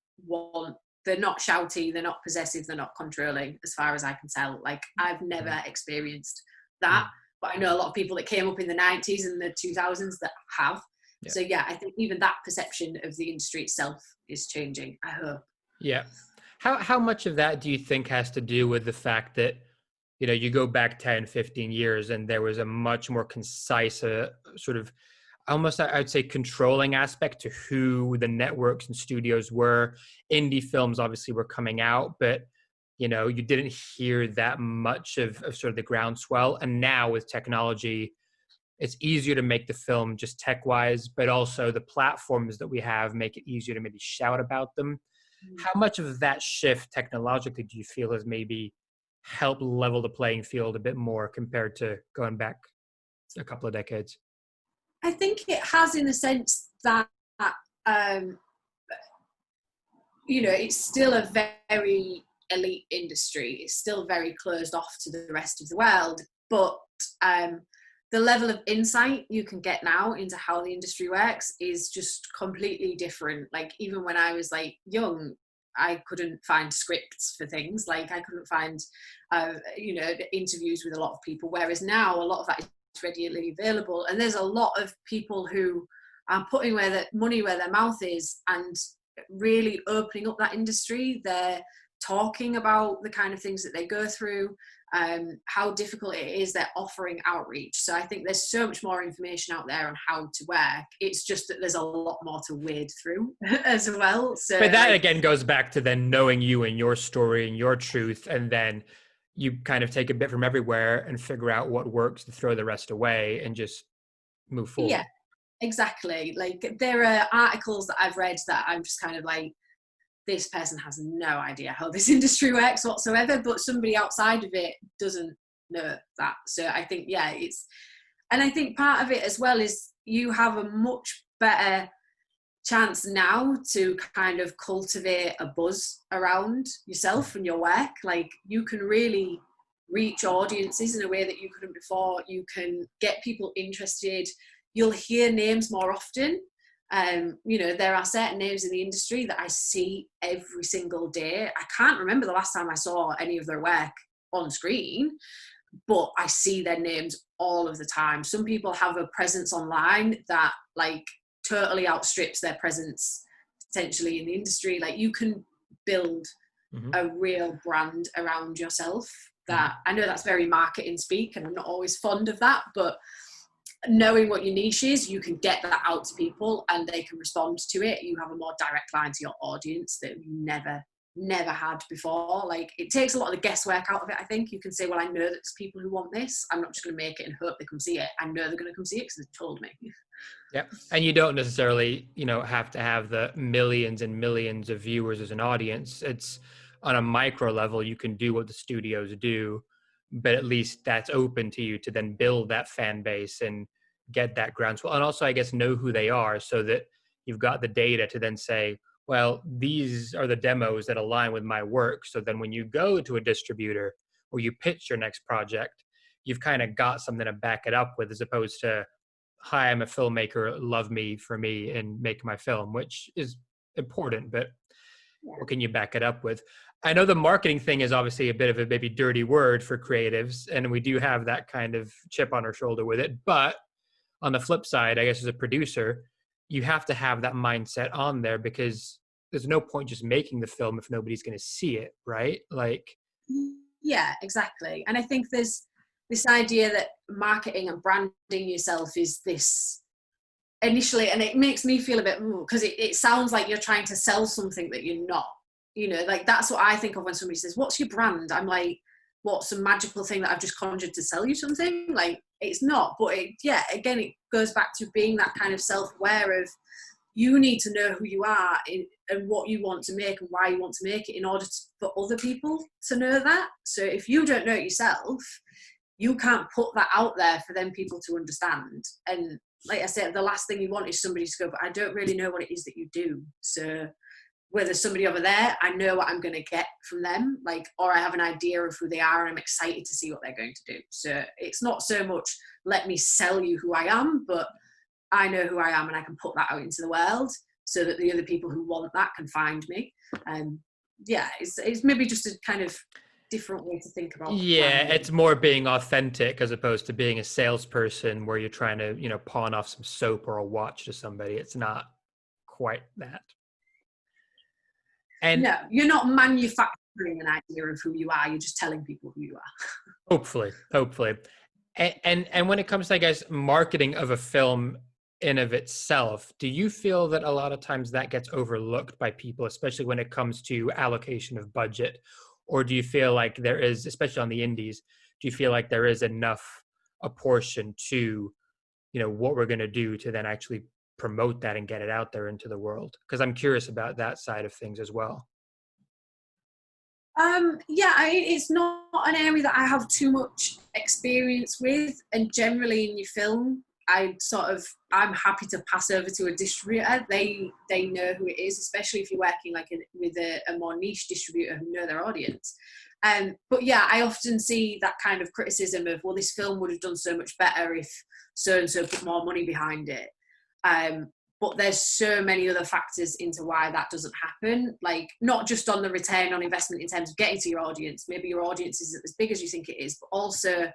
not shouty, they're not possessive, they're not controlling, as far as I can tell. Like, I've never experienced that. But I know a lot of people that came up in the 90s and the 2000s that have. Yeah. So yeah, I think even that perception of the industry itself is changing, I hope. Yeah. How much of that do you think has to do with the fact that, you know, you go back 10, 15 years and there was a much more concise sort of almost, I'd say, controlling aspect to who the networks and studios were. Indie films obviously were coming out, but you know, you didn't hear that much of sort of the groundswell. And now with technology, it's easier to make the film just tech-wise, but also the platforms that we have make it easier to maybe shout about them. How much of that shift technologically do you feel has maybe helped level the playing field a bit more compared to going back a couple of decades? I think it has, in the sense that, you know, it's still a very elite industry. It's still very closed off to the rest of the world, but the level of insight you can get now into how the industry works is just completely different. Like, even when I was like young, I couldn't find scripts for things. Like I couldn't find, interviews with a lot of people. Whereas now a lot of that is readily available. And there's a lot of people who are putting their money where their mouth is and really opening up that industry. They're talking about the kind of things that they go through, how difficult it is. They're offering outreach. So I think there's so much more information out there on how to work. It's just that there's a lot more to wade through as well. So, but that again goes back to then knowing you and your story and your truth, and then you kind of take a bit from everywhere and figure out what works to throw the rest away and just move forward. Yeah, exactly. Like there are articles that I've read that I'm just kind of like, this person has no idea how this industry works whatsoever, but somebody outside of it doesn't know that. So I think, and I think part of it as well is you have a much better chance now to kind of cultivate a buzz around yourself and your work. Like you can really reach audiences in a way that you couldn't before. You can get people interested. You'll hear names more often. There are certain names in the industry that I see every single day. I can't remember the last time I saw any of their work on screen, but I see their names all of the time. Some people have a presence online that like totally outstrips their presence potentially in the industry. Like you can build a real brand around yourself. That I know that's very marketing speak, and I'm not always fond of that, but knowing what your niche is, you can get that out to people and they can respond to it. You have a more direct line to your audience that you never had before. Like it takes a lot of the guesswork out of it. I think you can say, well, I know that there's people who want this. I'm not just going to make it and hope they come see it. I know they're going to come see it because they've told me. Yeah. And you don't necessarily, have to have the millions and millions of viewers as an audience. It's on a micro level, you can do what the studios do, but at least that's open to you to then build that fan base and get that groundswell. And also, I guess, know who they are so that you've got the data to then say, well, these are the demos that align with my work. So then when you go to a distributor or you pitch your next project, you've kind of got something to back it up with, as opposed to, hi, I'm a filmmaker, love me for me and make my film, which is important, but what can you back it up with? I know the marketing thing is obviously a bit of a maybe dirty word for creatives, and we do have that kind of chip on our shoulder with it. But on the flip side, I guess as a producer, you have to have that mindset on there, because there's no point just making the film if nobody's going to see it, right? Like, yeah, exactly. And I think there's this idea that marketing and branding yourself is this initially, and it makes me feel a bit, because it sounds like you're trying to sell something that you're not. Like that's what I think of when somebody says, what's your brand? I'm like, what, some magical thing that I've just conjured to sell you something? Like it's not. But again, it goes back to being that kind of self-aware of, you need to know who you are and what you want to make and why you want to make it in order for other people to know that. So if you don't know it yourself, you can't put that out there for them people to understand. And like I said, the last thing you want is somebody to go, but I don't really know what it is that you do. So where there's somebody over there, I know what I'm going to get from them, like, or I have an idea of who they are and I'm excited to see what they're going to do. So it's not so much let me sell you who I am, but I know who I am and I can put that out into the world so that the other people who want that can find me. It's maybe just a kind of different way to think about it's more being authentic as opposed to being a salesperson where you're trying to pawn off some soap or a watch to somebody. It's not quite that. And no, you're not manufacturing an idea of who you are, you're just telling people who you are. hopefully and when it comes to, I guess, marketing of a film in of itself, do you feel that a lot of times that gets overlooked by people, especially when it comes to allocation of budget? Or do you feel like there is, especially on the indies, do you feel like there is enough a portion to, what we're going to do to then actually promote that and get it out there into the world? Because I'm curious about that side of things as well. It's not an area that I have too much experience with, and generally in your film, I'm happy to pass over to a distributor. They know who it is, especially if you're working with a more niche distributor who know their audience. But I often see that kind of criticism of, well, this film would have done so much better if so and so put more money behind it. but there's so many other factors into why that doesn't happen. Like, not just on the return on investment in terms of getting to your audience. Maybe your audience isn't as big as you think it is, but also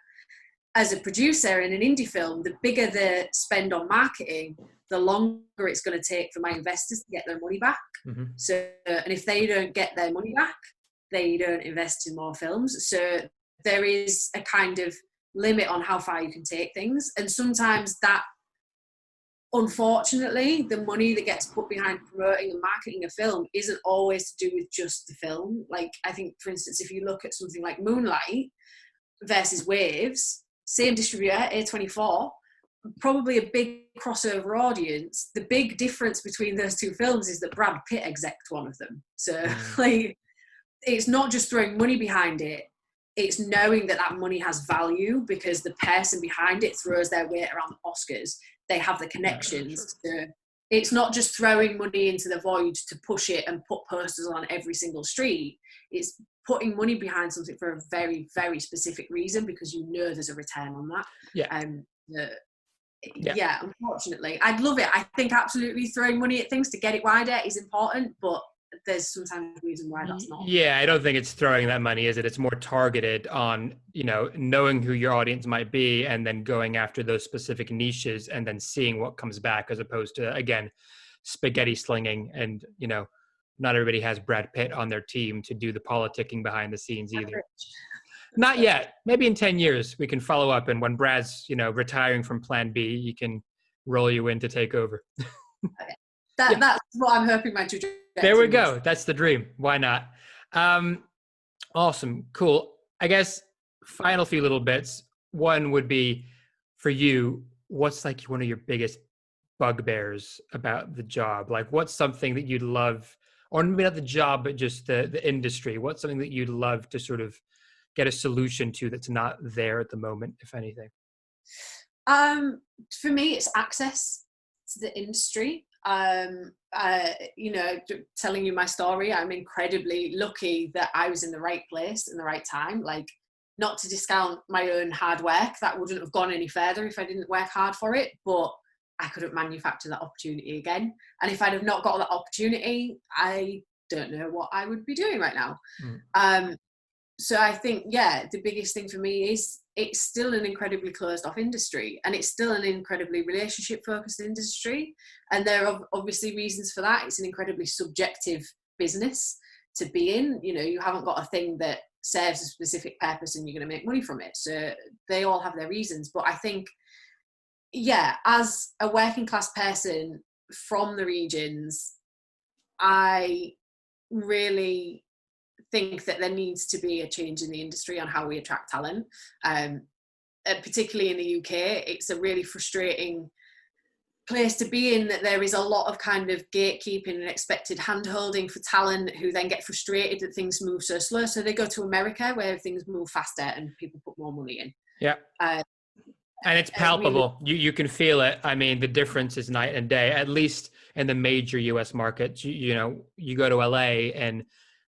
as a producer in an indie film, the bigger the spend on marketing, the longer it's going to take for my investors to get their money back. Mm-hmm. So, and if they don't get their money back, they don't invest in more films. So there is a kind of limit on how far you can take things. And sometimes that, unfortunately, the money that gets put behind promoting and marketing a film isn't always to do with just the film. Like, I think, for instance, if you look at something like Moonlight versus Waves, same distributor, A24, probably a big crossover audience. The big difference between those two films is that Brad Pitt execed one of them. So, like, it's not just throwing money behind it. It's knowing that that money has value because the person behind it throws their weight around the Oscars. They have the connections. Yeah, sure. So it's not just throwing money into the void to push it and put posters on every single street. It's putting money behind something for a very, very specific reason because you know there's a return on that. Yeah, unfortunately. I'd love it. I think absolutely throwing money at things to get it wider is important, but there's sometimes a reason why that's not. Yeah, I don't think it's throwing that money, is it? It's more targeted on, knowing who your audience might be and then going after those specific niches and then seeing what comes back, as opposed to, again, spaghetti slinging. And, not everybody has Brad Pitt on their team to do the politicking behind the scenes either. Not yet. Maybe in 10 years we can follow up, and when Brad's, retiring from Plan B, he can roll you in to take over. Okay. That's what I'm hoping my trajectory. There we go. That's the dream. Why not? Awesome. Cool. I guess final few little bits. One would be for you, what's like one of your biggest bugbears about the job? Like, what's something that you'd love, or maybe not the job, but just the industry? What's something that you'd love to sort of get a solution to that's not there at the moment, if anything? For me, it's access to the industry. Telling you my story, I'm incredibly lucky that I was in the right place in the right time. Like, not to discount my own hard work, that wouldn't have gone any further if I didn't work hard for it, but I couldn't manufacture that opportunity again. And if I'd have not got that opportunity, I don't know what I would be doing right now. So I think, the biggest thing for me is it's still an incredibly closed off industry, and it's still an incredibly relationship focused industry. And there are obviously reasons for that. It's an incredibly subjective business to be in. You haven't got a thing that serves a specific purpose and you're going to make money from it. So they all have their reasons. But I think, as a working class person from the regions, I really think that there needs to be a change in the industry on how we attract talent. Particularly in the UK, it's a really frustrating place to be in, that there is a lot of kind of gatekeeping and expected hand-holding for talent, who then get frustrated that things move so slow. So they go to America where things move faster and people put more money in. Yeah. And it's palpable. You can feel it. I mean, the difference is night and day, at least in the major US markets. You go to LA and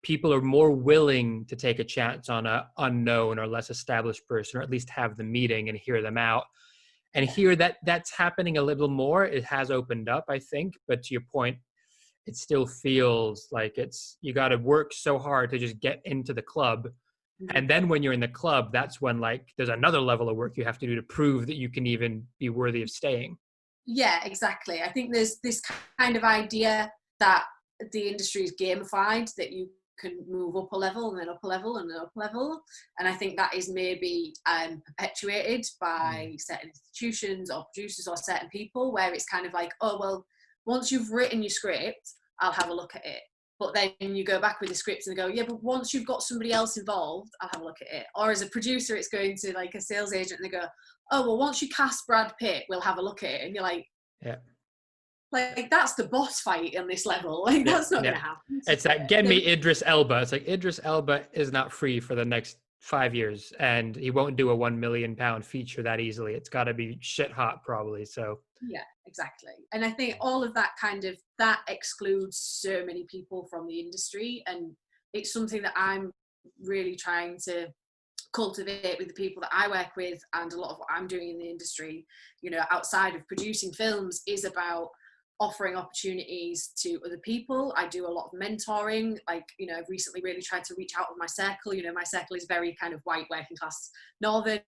people are more willing to take a chance on a unknown or less established person, or at least have the meeting and hear them out. And here that's happening a little more. It has opened up, I think. But to your point, it still feels like you got to work so hard to just get into the club. Mm-hmm. And then when you're in the club, that's when there's another level of work you have to do to prove that you can even be worthy of staying. Yeah, exactly. I think there's this kind of idea that the industry is gamified, that you can move up a level and then up a level and then up a level. And I think that is maybe perpetuated by certain institutions or producers or certain people, where it's kind of like, oh, well, once you've written your script, I'll have a look at it. But then you go back with the script and they go, yeah, but once you've got somebody else involved, I'll have a look at it. Or as a producer, it's going to like a sales agent and they go, oh, well, once you cast Brad Pitt, we'll have a look at it. And you're like, yeah. Like, that's the boss fight on this level. Like, that's not going to happen. It's like, get me Idris Elba. It's like, Idris Elba is not free for the next 5 years, and he won't do a £1 million feature that easily. It's got to be shit hot, probably. So yeah, exactly. And I think all of that that excludes so many people from the industry, and it's something that I'm really trying to cultivate with the people that I work with, and a lot of what I'm doing in the industry, outside of producing films, is about offering opportunities to other people. I do a lot of mentoring. Like, you know, I've recently really tried to reach out with my circle. You know, my circle is very kind of white, working class, northern,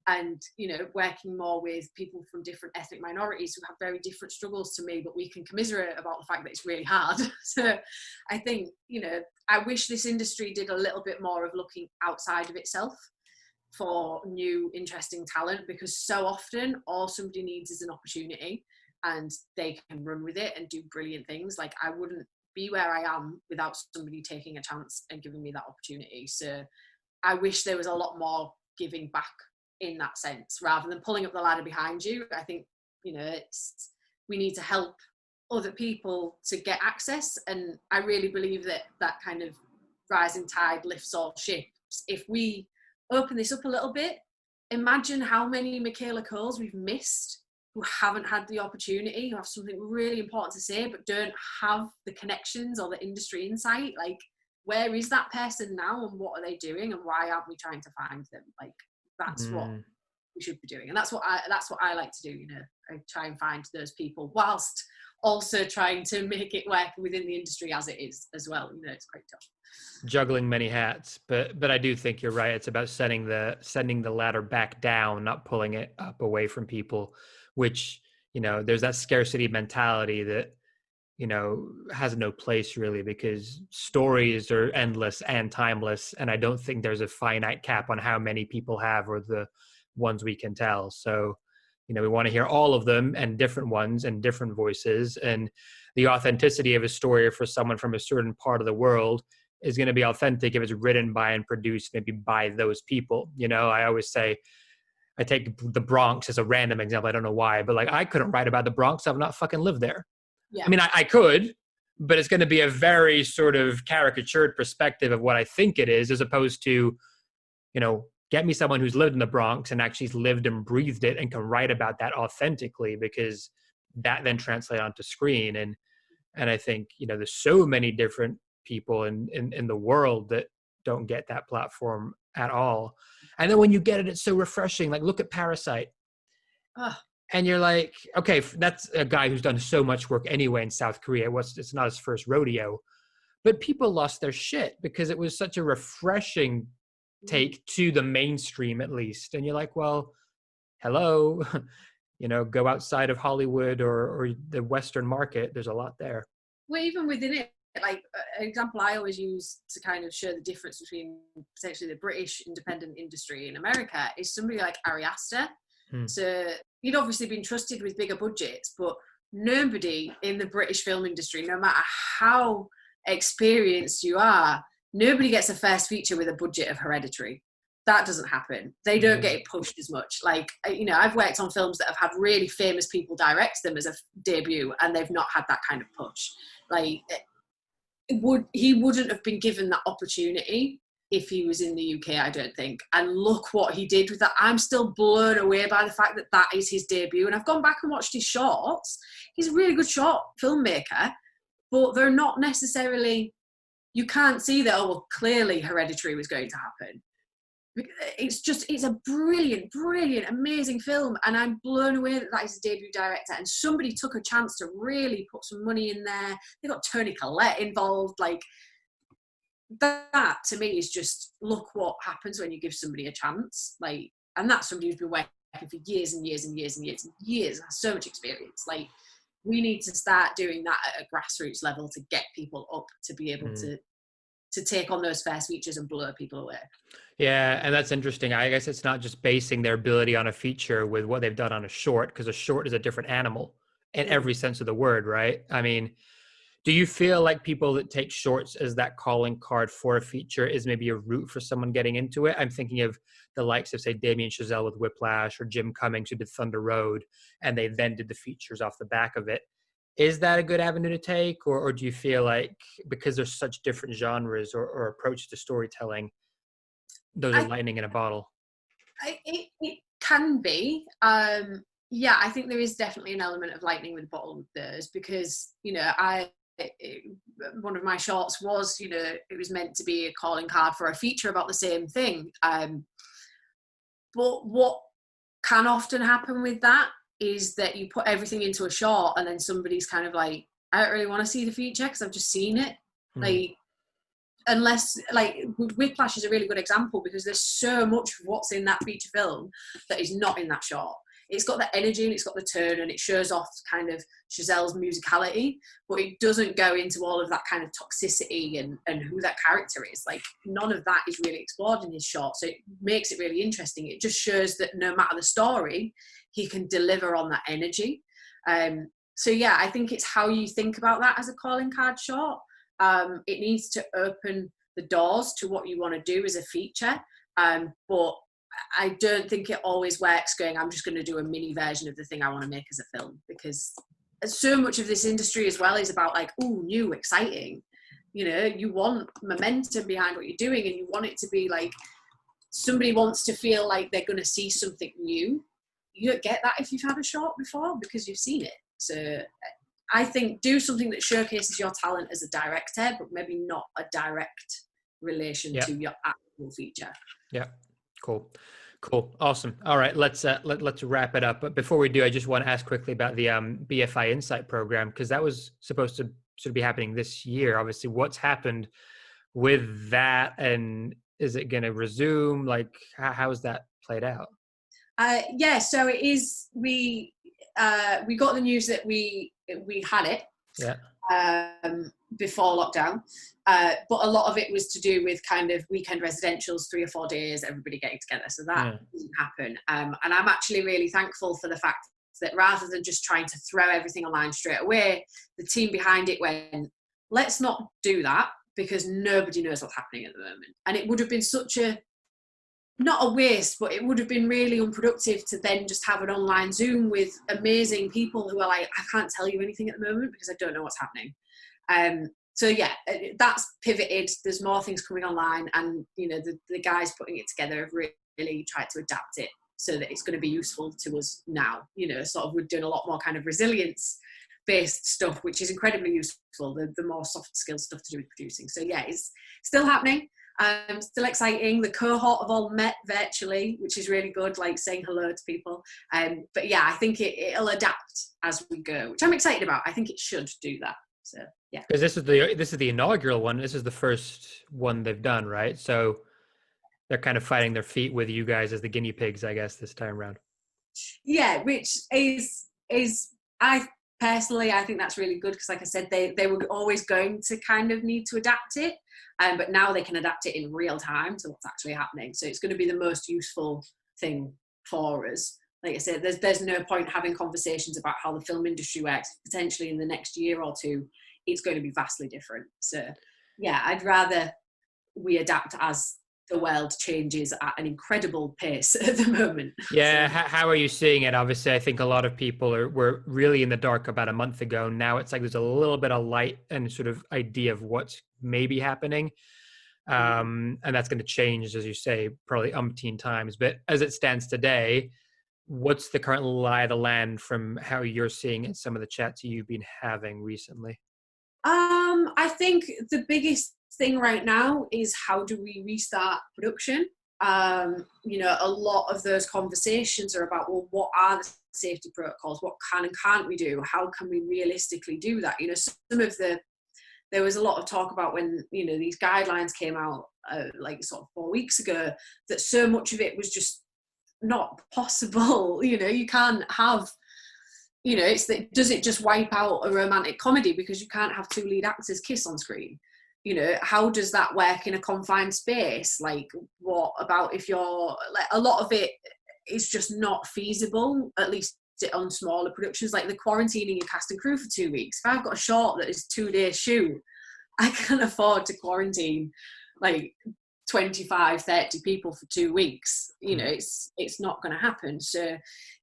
and, you know, working more with people from different ethnic minorities who have very different struggles to me, but we can commiserate about the fact that it's really hard. So I think, you know, I wish this industry did a little bit more of looking outside of itself for new, interesting talent, because so often all somebody needs is an opportunity and they can run with it and do brilliant things. Like, I wouldn't be where I am without somebody taking a chance and giving me that opportunity. So I wish there was a lot more giving back in that sense, rather than pulling up the ladder behind you. I think, you know, we need to help other people to get access. And I really believe that that kind of rising tide lifts all ships. If we open this up a little bit, imagine how many Michaela Coles we've missed who haven't had the opportunity, who have something really important to say but don't have the connections or the industry insight. Like, where is that person now, and what are they doing, and why aren't we trying to find them? Like, that's what we should be doing. And that's what I like to do, you know. I try and find those people whilst also trying to make it work within the industry as it is as well. You know, it's quite tough. Juggling many hats, but I do think you're right. It's about sending the ladder back down, not pulling it up away from people, which, you know, there's that scarcity mentality that, you know, has no place really, because stories are endless and timeless. And I don't think there's a finite cap on how many people have, or the ones we can tell. So, you know, we want to hear all of them, and different ones and different voices. And the authenticity of a story for someone from a certain part of the world is going to be authentic if it's written by and produced maybe by those people. You know, I always say, I take the Bronx as a random example. I don't know why, but like, I couldn't write about the Bronx. I've not fucking lived there. Yeah. I mean, I could, but it's going to be a very sort of caricatured perspective of what I think it is, as opposed to, you know, get me someone who's lived in the Bronx and actually lived and breathed it and can write about that authentically, because that then translates onto screen. And I think, you know, there's so many different people in the world that don't get that platform at all. And then when you get it, it's so refreshing. Like, look at Parasite. And you're like, okay, that's a guy who's done so much work anyway in South Korea. It's not his first rodeo, but people lost their shit because it was such a refreshing take to the mainstream, at least. And you're like, well, hello, you know, go outside of Hollywood or the Western market. There's a lot there. Well, even within it, like, an example I always use to kind of show the difference between potentially the British independent industry in America is somebody like Ari Aster. So he'd obviously been trusted with bigger budgets, but nobody in the British film industry, no matter how experienced you are, nobody gets a first feature with a budget of Hereditary. That doesn't happen. They don't get it pushed as much. Like, you know, I've worked on films that have had really famous people direct them as a debut, and they've not had that kind of push. Like, he wouldn't have been given that opportunity if he was in the UK, I don't think. And look what he did with that. I'm still blown away by the fact that that is his debut. And I've gone back and watched his shorts. He's a really good short filmmaker, but they're not necessarily, you can't see that, oh, well, clearly Hereditary was going to happen. It's a brilliant, amazing film. And I'm blown away that that is his debut director. And somebody took a chance to really put some money in there. They got Toni Collette involved. Like, that to me is just, look what happens when you give somebody a chance. Like, and that's somebody who's been working for years and years and years and years and years, and has so much experience. Like, we need to start doing that at a grassroots level to get people up to be able to take on those first features and blow people away. Yeah, and that's interesting. I guess it's not just basing their ability on a feature with what they've done on a short, because a short is a different animal in every sense of the word, right? I mean, do you feel like people that take shorts as that calling card for a feature is maybe a route for someone getting into it? I'm thinking of the likes of, say, Damien Chazelle with Whiplash, or Jim Cummings who did Thunder Road, and they then did the features off the back of it. Is that a good avenue to take? Or do you feel like, because there's such different genres or approach to storytelling, those are lightning in a bottle? It can be. Yeah, I think there is definitely an element of lightning with a bottle with those, because, you know, one of my shorts was, you know, it was meant to be a calling card for a feature about the same thing. But what can often happen with that is that you put everything into a short and then somebody's kind of like, I don't really want to see the feature because I've just seen it. Like, unless, like, Whiplash is a really good example because there's so much of what's in that feature film that is not in that short. It's got the energy and it's got the turn and it shows off kind of Chazelle's musicality, but it doesn't go into all of that kind of toxicity and who that character is. Like, none of that is really explored in his short, so it makes it really interesting. It just shows that no matter the story, he can deliver on that energy. So yeah, I think it's how you think about that as a calling card short. It needs to open the doors to what you want to do as a feature, but I don't think it always works going, I'm just going to do a mini version of the thing I want to make as a film, because so much of this industry as well is about like, oh, new, exciting. You know, you want momentum behind what you're doing and you want it to be like, somebody wants to feel like they're going to see something new. You don't get that if you've had a short before because you've seen it. So I think do something that showcases your talent as a director, but maybe not a direct relation to your actual feature. Yeah. Cool. Awesome. All right. Let's wrap it up. But before we do, I just want to ask quickly about the BFI Insight Program, because that was supposed to sort of be happening this year. Obviously, what's happened with that, and is it going to resume? Like, how is that played out? Yeah. So it is. We got the news that we had it. Yeah. Before lockdown, but a lot of it was to do with kind of weekend residentials, 3 or 4 days, everybody getting together. So that didn't happen. And I'm actually really thankful for the fact that rather than just trying to throw everything online straight away, the team behind it went, let's not do that because nobody knows what's happening at the moment. And it would have been such a, not a waste, but it would have been really unproductive to then just have an online Zoom with amazing people who are like, I can't tell you anything at the moment because I don't know what's happening. So yeah, that's pivoted. There's more things coming online, and you know the guys putting it together have really tried to adapt it so that it's going to be useful to us now. You know, sort of we're doing a lot more kind of resilience based stuff, which is incredibly useful. The more soft skills stuff to do with producing. So yeah, it's still happening. Still exciting. The cohort have all met virtually, which is really good, like saying hello to people. But yeah, I think it'll adapt as we go, which I'm excited about. I think it should do that. So yeah. Because this is the inaugural one. This is the first one they've done, right? So they're kind of fighting their feet with you guys as the guinea pigs, I guess, this time around. Yeah, which is I personally, I think that's really good because, like I said, they were always going to kind of need to adapt it, but now they can adapt it in real time to what's actually happening. So it's going to be the most useful thing for us. Like I said, there's no point having conversations about how the film industry works. Potentially in the next year or two, it's going to be vastly different. So yeah, I'd rather we adapt as the world changes at an incredible pace at the moment. Yeah. So, How are you seeing it? Obviously, I think a lot of people were really in the dark about a month ago. Now it's like there's a little bit of light and sort of idea of what's maybe happening. And that's going to change, as you say, probably umpteen times. But as it stands today, what's the current lie of the land from how you're seeing it, some of the chats you've been having recently? I think the biggest thing right now is how do we restart production? You know, a lot of those conversations are about, well, what are the safety protocols? What can and can't we do? How can we realistically do that? You know, there was a lot of talk about when, you know, these guidelines came out like sort of 4 weeks ago, that so much of it was just not possible. You know, you can't have, you know, does it just wipe out a romantic comedy because you can't have 2 lead actors kiss on screen? You know, how does that work in a confined space? Like, what about if you're, like, a lot of it is just not feasible, at least on smaller productions, like the quarantining your cast and crew for 2 weeks. If I've got a short that is 2 days shoot, I can afford to quarantine like 25, 30 people for 2 weeks. You know, it's not going to happen. So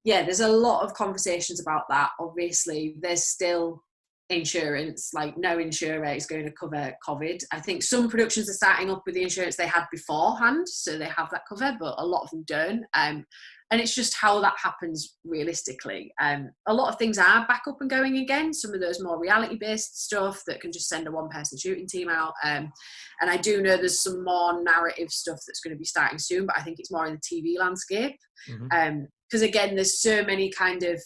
yeah, there's a lot of conversations about that. Obviously, there's still insurance, like no insurer is going to cover COVID. I think some productions are starting up with the insurance they had beforehand, so they have that cover, but a lot of them don't. And it's just how that happens realistically. A lot of things are back up and going again. Some of those more reality-based stuff that can just send a one-person shooting team out. And I do know there's some more narrative stuff that's going to be starting soon, but I think it's more in the TV landscape. Because again, there's so many kind of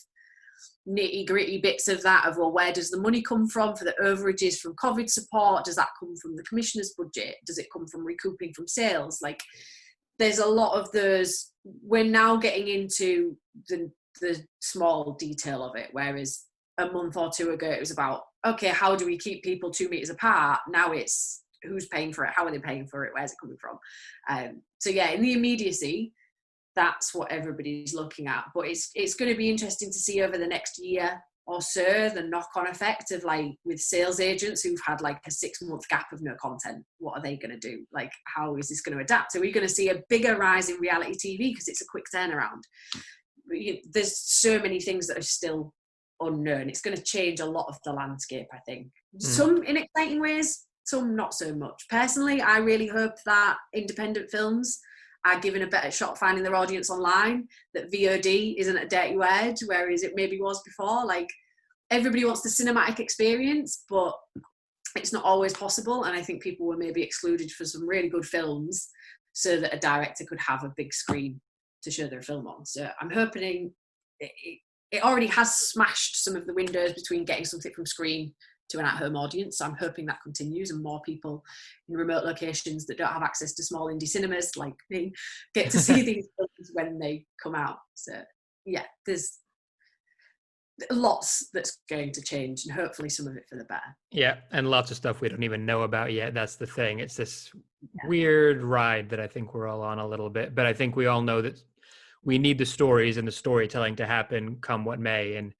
nitty gritty bits of that, of, well, where does the money come from for the overages from COVID support? Does that come from the commissioner's budget? Does it come from recouping from sales? Like, there's a lot of those. We're now getting into the small detail of it, whereas a month or two ago it was about, okay, how do we keep people 2 meters apart? Now it's who's paying for it, how are they paying for it, where's it coming from? So yeah, in the immediacy, that's what everybody's looking at. But it's going to be interesting to see over the next year or so the knock-on effect of, like, with sales agents who've had like a 6-month gap of no content. What are they going to do? Like, how is this going to adapt? Are we going to see a bigger rise in reality TV because it's a quick turnaround? There's so many things that are still unknown. It's going to change a lot of the landscape, I think. Some in exciting ways, some not so much. Personally, I really hope that independent films are given a better shot finding their audience online, that VOD isn't a dirty word, whereas it maybe was before. Like, everybody wants the cinematic experience, but it's not always possible, and I think people were maybe excluded for some really good films so that a director could have a big screen to show their film on. So I'm hoping it already has smashed some of the windows between getting something from screen to an at-home audience. So I'm hoping that continues, and more people in remote locations that don't have access to small indie cinemas like me get to see these films when they come out. So yeah, there's lots that's going to change, and hopefully some of it for the better. Yeah, and lots of stuff we don't even know about yet. That's the thing. It's this weird ride that I think we're all on a little bit, but I think we all know that we need the stories and the storytelling to happen come what may. And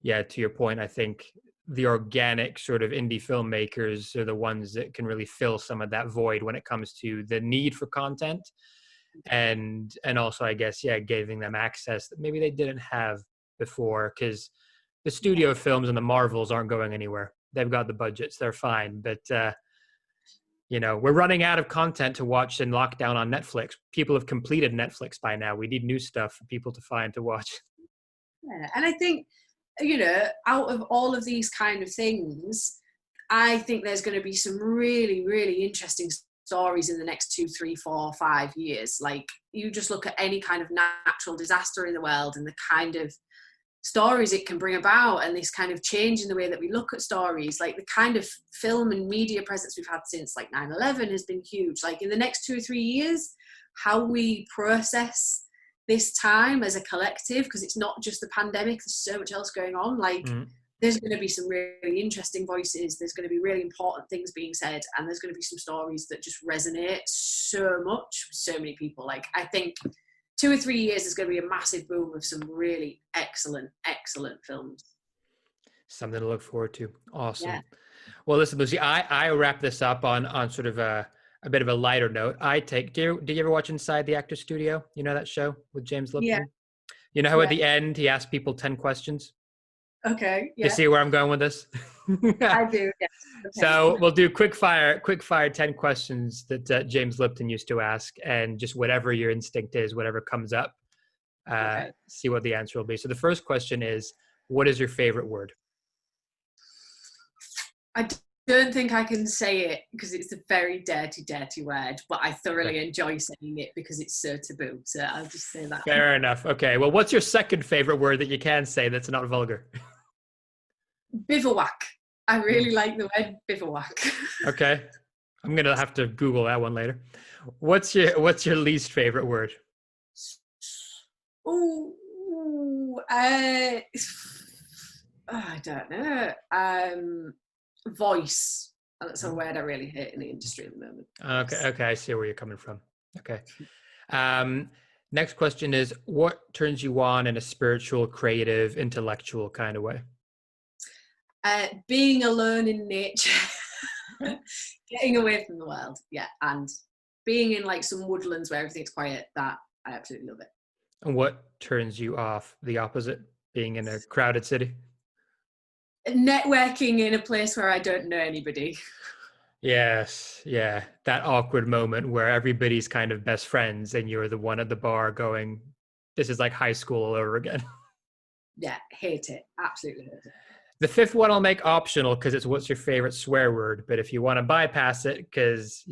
yeah, to your point, I think the organic sort of indie filmmakers are the ones that can really fill some of that void when it comes to the need for content. And also, I guess, yeah, giving them access that maybe they didn't have before, because the studio films and the Marvels aren't going anywhere. They've got the budgets, they're fine. But, we're running out of content to watch in lockdown on Netflix. People have completed Netflix by now. We need new stuff for people to find to watch. Yeah, and I think, out of all of these kind of things, I think there's going to be some really, really interesting stories in the next 2, 3, 4, 5 years. Like, you just look at any kind of natural disaster in the world and the kind of stories it can bring about, and this kind of change in the way that we look at stories. Like, the kind of film and media presence we've had since like 9/11 has been huge. Like, in the next 2 or 3 years, how we process this time as a collective, because it's not just the pandemic, there's so much else going on. Like, there's going to be some really interesting voices, there's going to be really important things being said, and there's going to be some stories that just resonate so much with so many people. Like, I think 2 or 3 years is going to be a massive boom of some really excellent films. Something to look forward to. Awesome. Yeah. Well, listen, Lucy, I wrap this up on sort of a bit of a lighter note. Did you ever watch Inside the Actors Studio? You know that show with James Lipton? Yeah. You know how at the end he asks people 10 questions? Okay. Yeah. You see where I'm going with this? I do. Yes. Okay. So we'll do quick fire 10 questions that James Lipton used to ask, and just whatever your instinct is, whatever comes up, see what the answer will be. So the first question is, what is your favorite word? I don't think I can say it because it's a very dirty word, but I thoroughly enjoy saying it because it's so taboo. So I'll just say that. Fair enough. Okay. Well, what's your second favorite word that you can say that's not vulgar? Bivouac. I really like the word bivouac. Okay. I'm going to have to Google that one later. What's your least favorite word? I don't know. Voice. That's a word I really hate in the industry at the moment. Okay. I see where you're coming from. Okay. Next question is, what turns you on in a spiritual, creative, intellectual kind of way? Being alone in nature, getting away from the world, and being in like some woodlands where everything's quiet. That I absolutely love it. And what turns you off? The opposite, being in a crowded city? Networking in a place where I don't know anybody. Yes, yeah, that awkward moment where everybody's kind of best friends and you're the one at the bar going, "This is like high school all over again." Yeah, hate it. Absolutely hate it. The fifth one I'll make optional because it's what's your favorite swear word. But if you want to bypass it, because,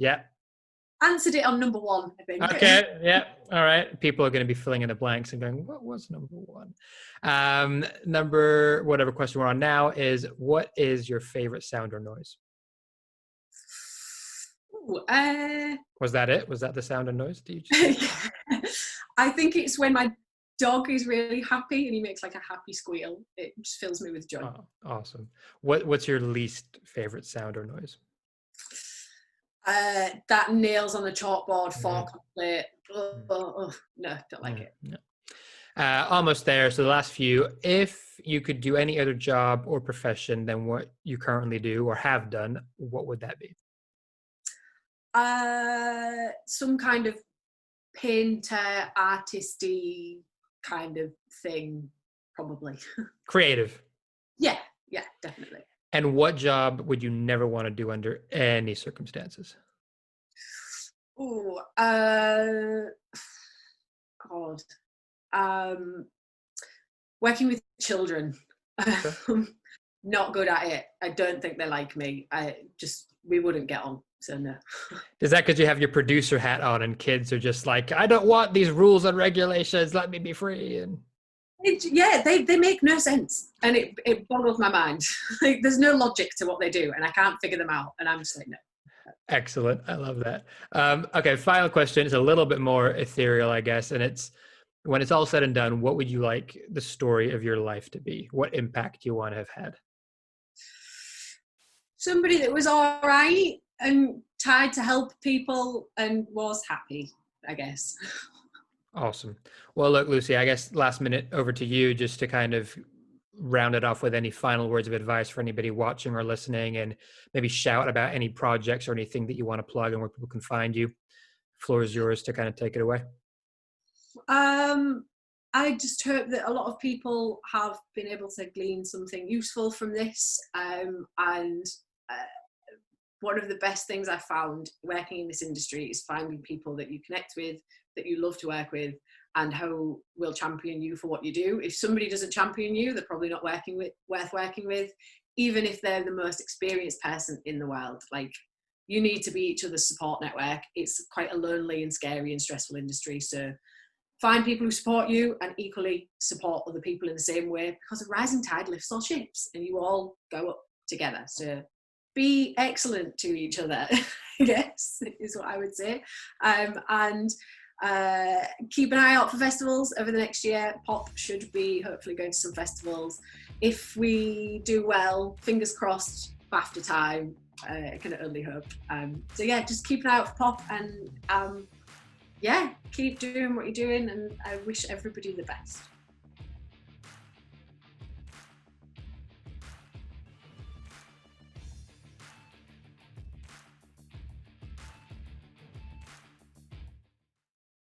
answered it on number one, I think. Okay. Yeah. All right. People are going to be filling in the blanks and going, what was number one? Whatever question we're on now is, what is your favorite sound or noise? Ooh, Was that it? Was that the sound and noise? Did you just I think it's when my dog is really happy and he makes like a happy squeal. It just fills me with joy. Oh, awesome. What's your least favorite sound or noise? That nails on the chalkboard, fork on plate. No, don't like it. No. Almost there. So the last few, if you could do any other job or profession than what you currently do or have done, what would that be? Some kind of painter, artisty kind of thing, probably. Creative. Yeah, definitely. And what job would you never want to do under any circumstances? Oh, God. Working with children. Not good at it. I don't think they like me. We wouldn't get on. So no. Is that because you have your producer hat on and kids are just like, I don't want these rules and regulations, let me be free? And they make no sense, and it boggles my mind. Like, there's no logic to what they do, and I can't figure them out, and I'm just like, no. Excellent. I love that. Okay, final question is a little bit more ethereal, I guess, and it's, when it's all said and done, what would you like the story of your life to be? What impact do you want to have had? Somebody that was all right and tried to help people and was happy, I guess. Awesome. Well, look, Lucy, I guess last minute over to you, just to kind of round it off with any final words of advice for anybody watching or listening, and maybe shout about any projects or anything that you want to plug and where people can find you. Floor is yours to kind of take it away. I just hope that a lot of people have been able to glean something useful from this. One of the best things I found working in this industry is finding people that you connect with, that you love to work with, and who will champion you for what you do. If somebody doesn't champion you, they're probably not worth working with, even if they're the most experienced person in the world. Like, you need to be each other's support network. It's quite a lonely and scary and stressful industry. So find people who support you and equally support other people in the same way, because a rising tide lifts all ships and you all go up together. So be excellent to each other, I guess, is what I would say. And keep an eye out for festivals over the next year. Pop should be hopefully going to some festivals. If we do well, fingers crossed, BAFTA time, I can only hope. So yeah, just keep an eye out for Pop, and keep doing what you're doing, and I wish everybody the best.